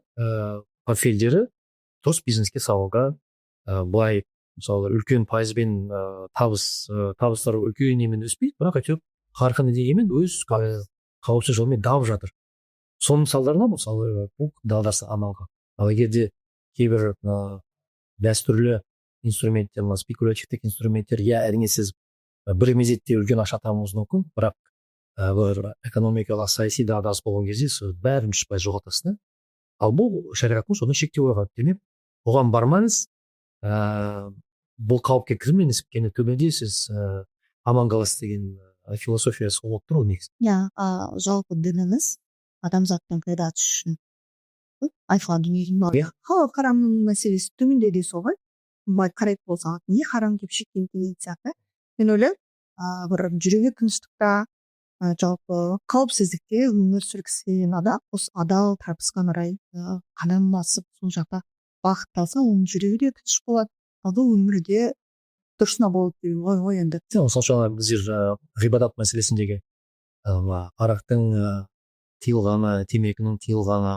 портфельдері дұрыс бизнеске салуға, былай мысалы үлкен пайызбен табыстары үлкен немен өспейді, бірақ әйтеуір қарқынды дегенмен өз қауіпсіз жолмен дамып жатыр. Соның салдарынан мысалы бұл дағдарыс амалға. Ал егер де кейбір дәстүрлі инструменттер, спекулятивтік инструменттер, иә, әрине сіз бір мезетте үлкен ақша табуыңыз мүмкін, бірақ бір экономикалық саяси дағдарыс болған кезде сіз бәрін ұшпай жоғалтасыз да. Ал бұл шариғаттың соны шектеу қойған. Демек, оған бармаңыз, бұл қауіпке кірмеңіз, өйткені төбеде сіз аман қаласыз деген философиясы болып тұр ғой негізі. иә жалпы дініміз адамзаттың пайдасы үшін айтылған дүниенің барлығы. Иә. Халал харамның мәселесі төменде де сол ғой. Былай қарайтын болсақ, не харам деп шектеу деген сияқты. Мен ойлаймын, бір жүрегі тыныштықта, жалпы қауіпсіздікте өмір сүргісі келген адам осы адал табысқан орай қадам басып сол жақта бақыт алса, оның жүрегі де тыныш болады, ал өмірде дұрысына болады деген ғой енді. Мысалы үшін біздер ғибадат мәселесіндегі арақтың тыйылғаны, темекінің тыйылғаны,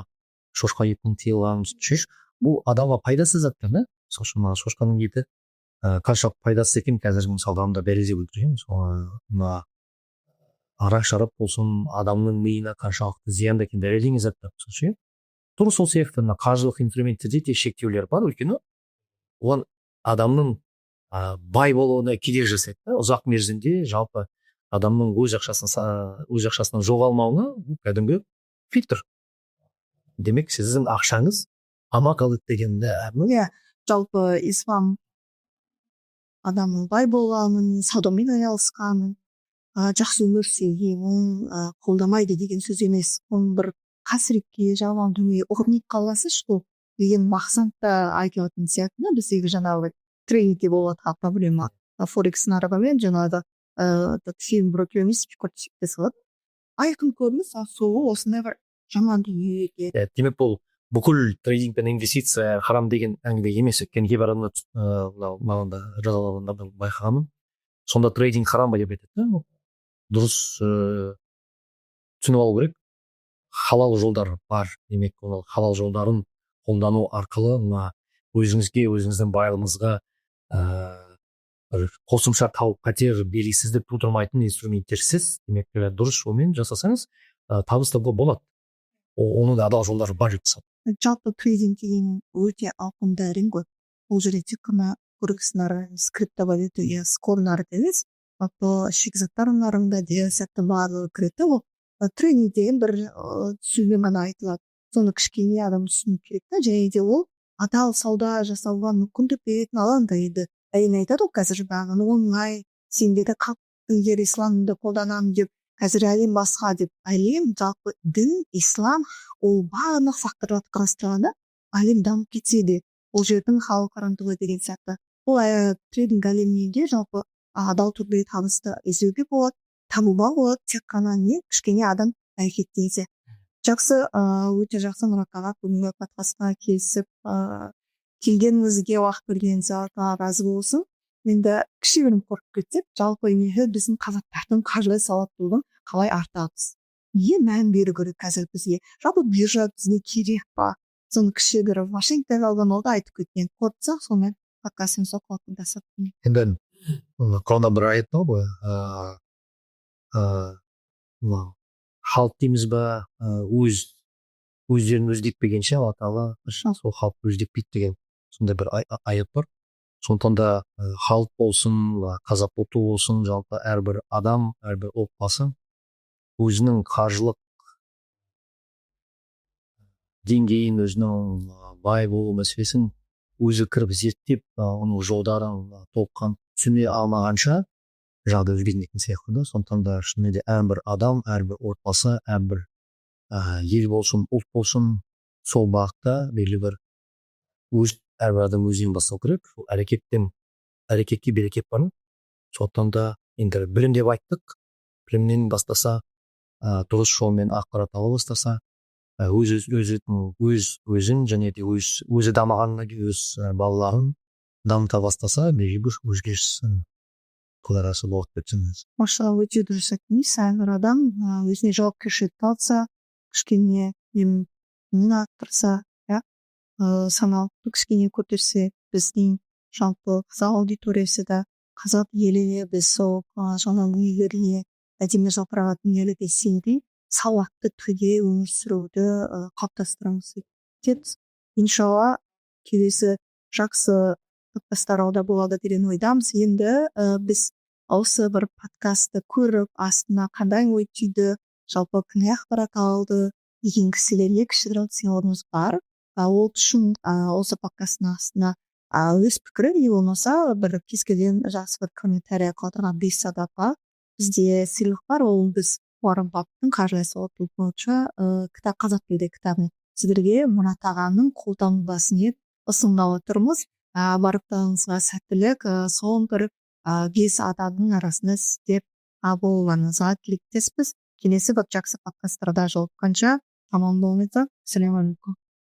шошқа етінің тыйылғанын шеш, бұл адамға пайдасыз заттар да. Мысалы үшін шошқаның еті қаншалық пайдасыз екен қазіргі мысалдарында дәлелдеп отыр. Арақ шарап болсын, адамның миына қаншалықты зиянды екенін дәлелдеген заттар. Тура сол сияқты қаржылық инструменттерде де шектеулер бар, өйткені оған адамның бай болуына кедергі жасайды. Ұзақ мерзімде жалпы адамның өз ақшасынан жоғалмауына бұл кәдімгі фильтр. Демек, сіздің ақшаңыз аман қалады дегенді. Иә, жалпы ислам адамның бай болғанын, саудамен айналысқанын, жақсы өмір сүргенін қолдамайды деген сөз емес. Оның бір қасіретке, жаман дүние ұғынып қаласыз ғой деген мақсатта айтылатын сияқты. Біздегі жаңағы трейдинге болатын проблема форекс нарығымен жаңағы фильм бір екеуміз көрсетіп салады. Айқын көрініс сол осындай бір жаман дүниеге. Демек, бұл бүкіл трейдинг пен инвестиция харам деген әңгіме емес. Өйткені кейбір адамдар жазаларында байқағанмын. Сонда трейдинг харам ба деп айтады. Дұрыс түсініп алу керек. Халал жолдар бар. Демек, ол халал жолдарын қолдану арқылы өзіңізге, өзіңіздің байлығыңызға қосымша тауып қатер белгісіздік тудырмайтын инструменттерсіз, демек, дұрыс жолмен жасасаңыз табыс табуға болады. Оның да адал жолдары бар деп санаймын. Жалпы трейдинг деген өте ауқымды әлем ғой. Ол жерде тек қана форекс нарығы, криптовалюта, қор нарығы емес, шикізаттар нарығында де сияқты барлығы кіреді. Ол трейдинг деген бір сөзбен ғана айтылады. Соны кішкене адам түсіну керек та, және де ол адал сауда жасауға мүмкіндік беретін алаң еді. Әйін айтады ғой қазір бағаны оңай, сенде де егер исламды қолданамын деп, қазір әлем басқа деп. Әлем жалпы дін, ислам, ол барлық факторларды қарастырғанда әлем дамып кетсе де, ол жердің халықаралық деген сияқты. Ол трейдинг әлемінде жалпы адал түрде табысты іздеуге болады, табуға болады, тек қана кішкене адам әрекеттенсе. Жақсы, өте жақсы Мұрат аға, бүгінгі подкастқа келісіп келгеніңізге уақыт бергеніңізге разы болсын. Енді кішігірім қорқып кетсек, жалпы біздің қазақтардың қаржылай сауаттылығын қалай артамыз? Не мән беру керек қазір бізге? Жалпы биржа бізге керек па? Соны кішігірім Вашингтон алған олда айтып кеткен. Қорытсақ, сонымен подкастымызды қорытындысақ. Енді Құранда бір аят бар ғой, халық дейміз ба, өздерін өздетпегенше Алла Тағала сол халықты өздетпейді деген сондай бір аят бар. Сондықтан да халық болсын, қазақ ұлты болсын, жалпы әрбір адам, әрбір отбасы өзінің қаржылық деңгейін, өзінің бай болу мәселесін өзі кіріп зерттеп, оның жолдарын толыққан түсіне алмағанша жағдай өзгермейтін сияқты да. Сондықтан да шынымен де әрбір адам, әрбір отбасы, әрбір ел болсын, ұлт болсын, сол бағытта белгілі бір әрбір адам өзінен бастау керек. Әрекетке берекет бар. Сондықтан да енді білім деп айттық. Білімнен бастаса, дұрыс жолмен ақпарат ала бастаса, өзін және де өзі дамығаннан кейін өз балаларын дамыта бастаса, белгілі бір өзгеріс көзқарасы болады деп түсінеміз. Машалла, өте дұрыс айттыңыз. Әрбір адам өзіне жауапкершілікті алса, кішкене емін арттырса, саналықты кішкене көтерсе, біздің жалпы қазақ аудиториясы да, қазақ еліне, біз сол жаңағы үйлеріне әдемі жапырағы дүниелі де сенбей, сауатты түрде өмір сүруді қалыптастырамыз етеді. Иншалла келесі жақсы подкасттар болады деген ойдамыз. Енді біз осы бір подкастты көріп астына қандай ой түйді, жалпы қандай ақпарат алды деген кісілерге кішігірім сыйлығымыз бар. Ол үшін осы подкасттың астына өз пікірі не болмаса бір кез келген жақсы бір комментарий қалдырған 5 адамға бізде сыйлық бар. Ол біз Уоррен Баффеттің қаржылай сауаттылық бойынша кітап, қазақ тілді кітабын сіздерге Мұрат ағаның қолтаңбасын ұсынғалы тұрмыз. Барлықтарыңызға сәттілік, сол бір 5 адамның арасында сіздер болғаныңызға тілектеспіз. Келесі бір жақсы подкасттарда жолыққанша аман болыңыздар. Ассалаумағалейкум.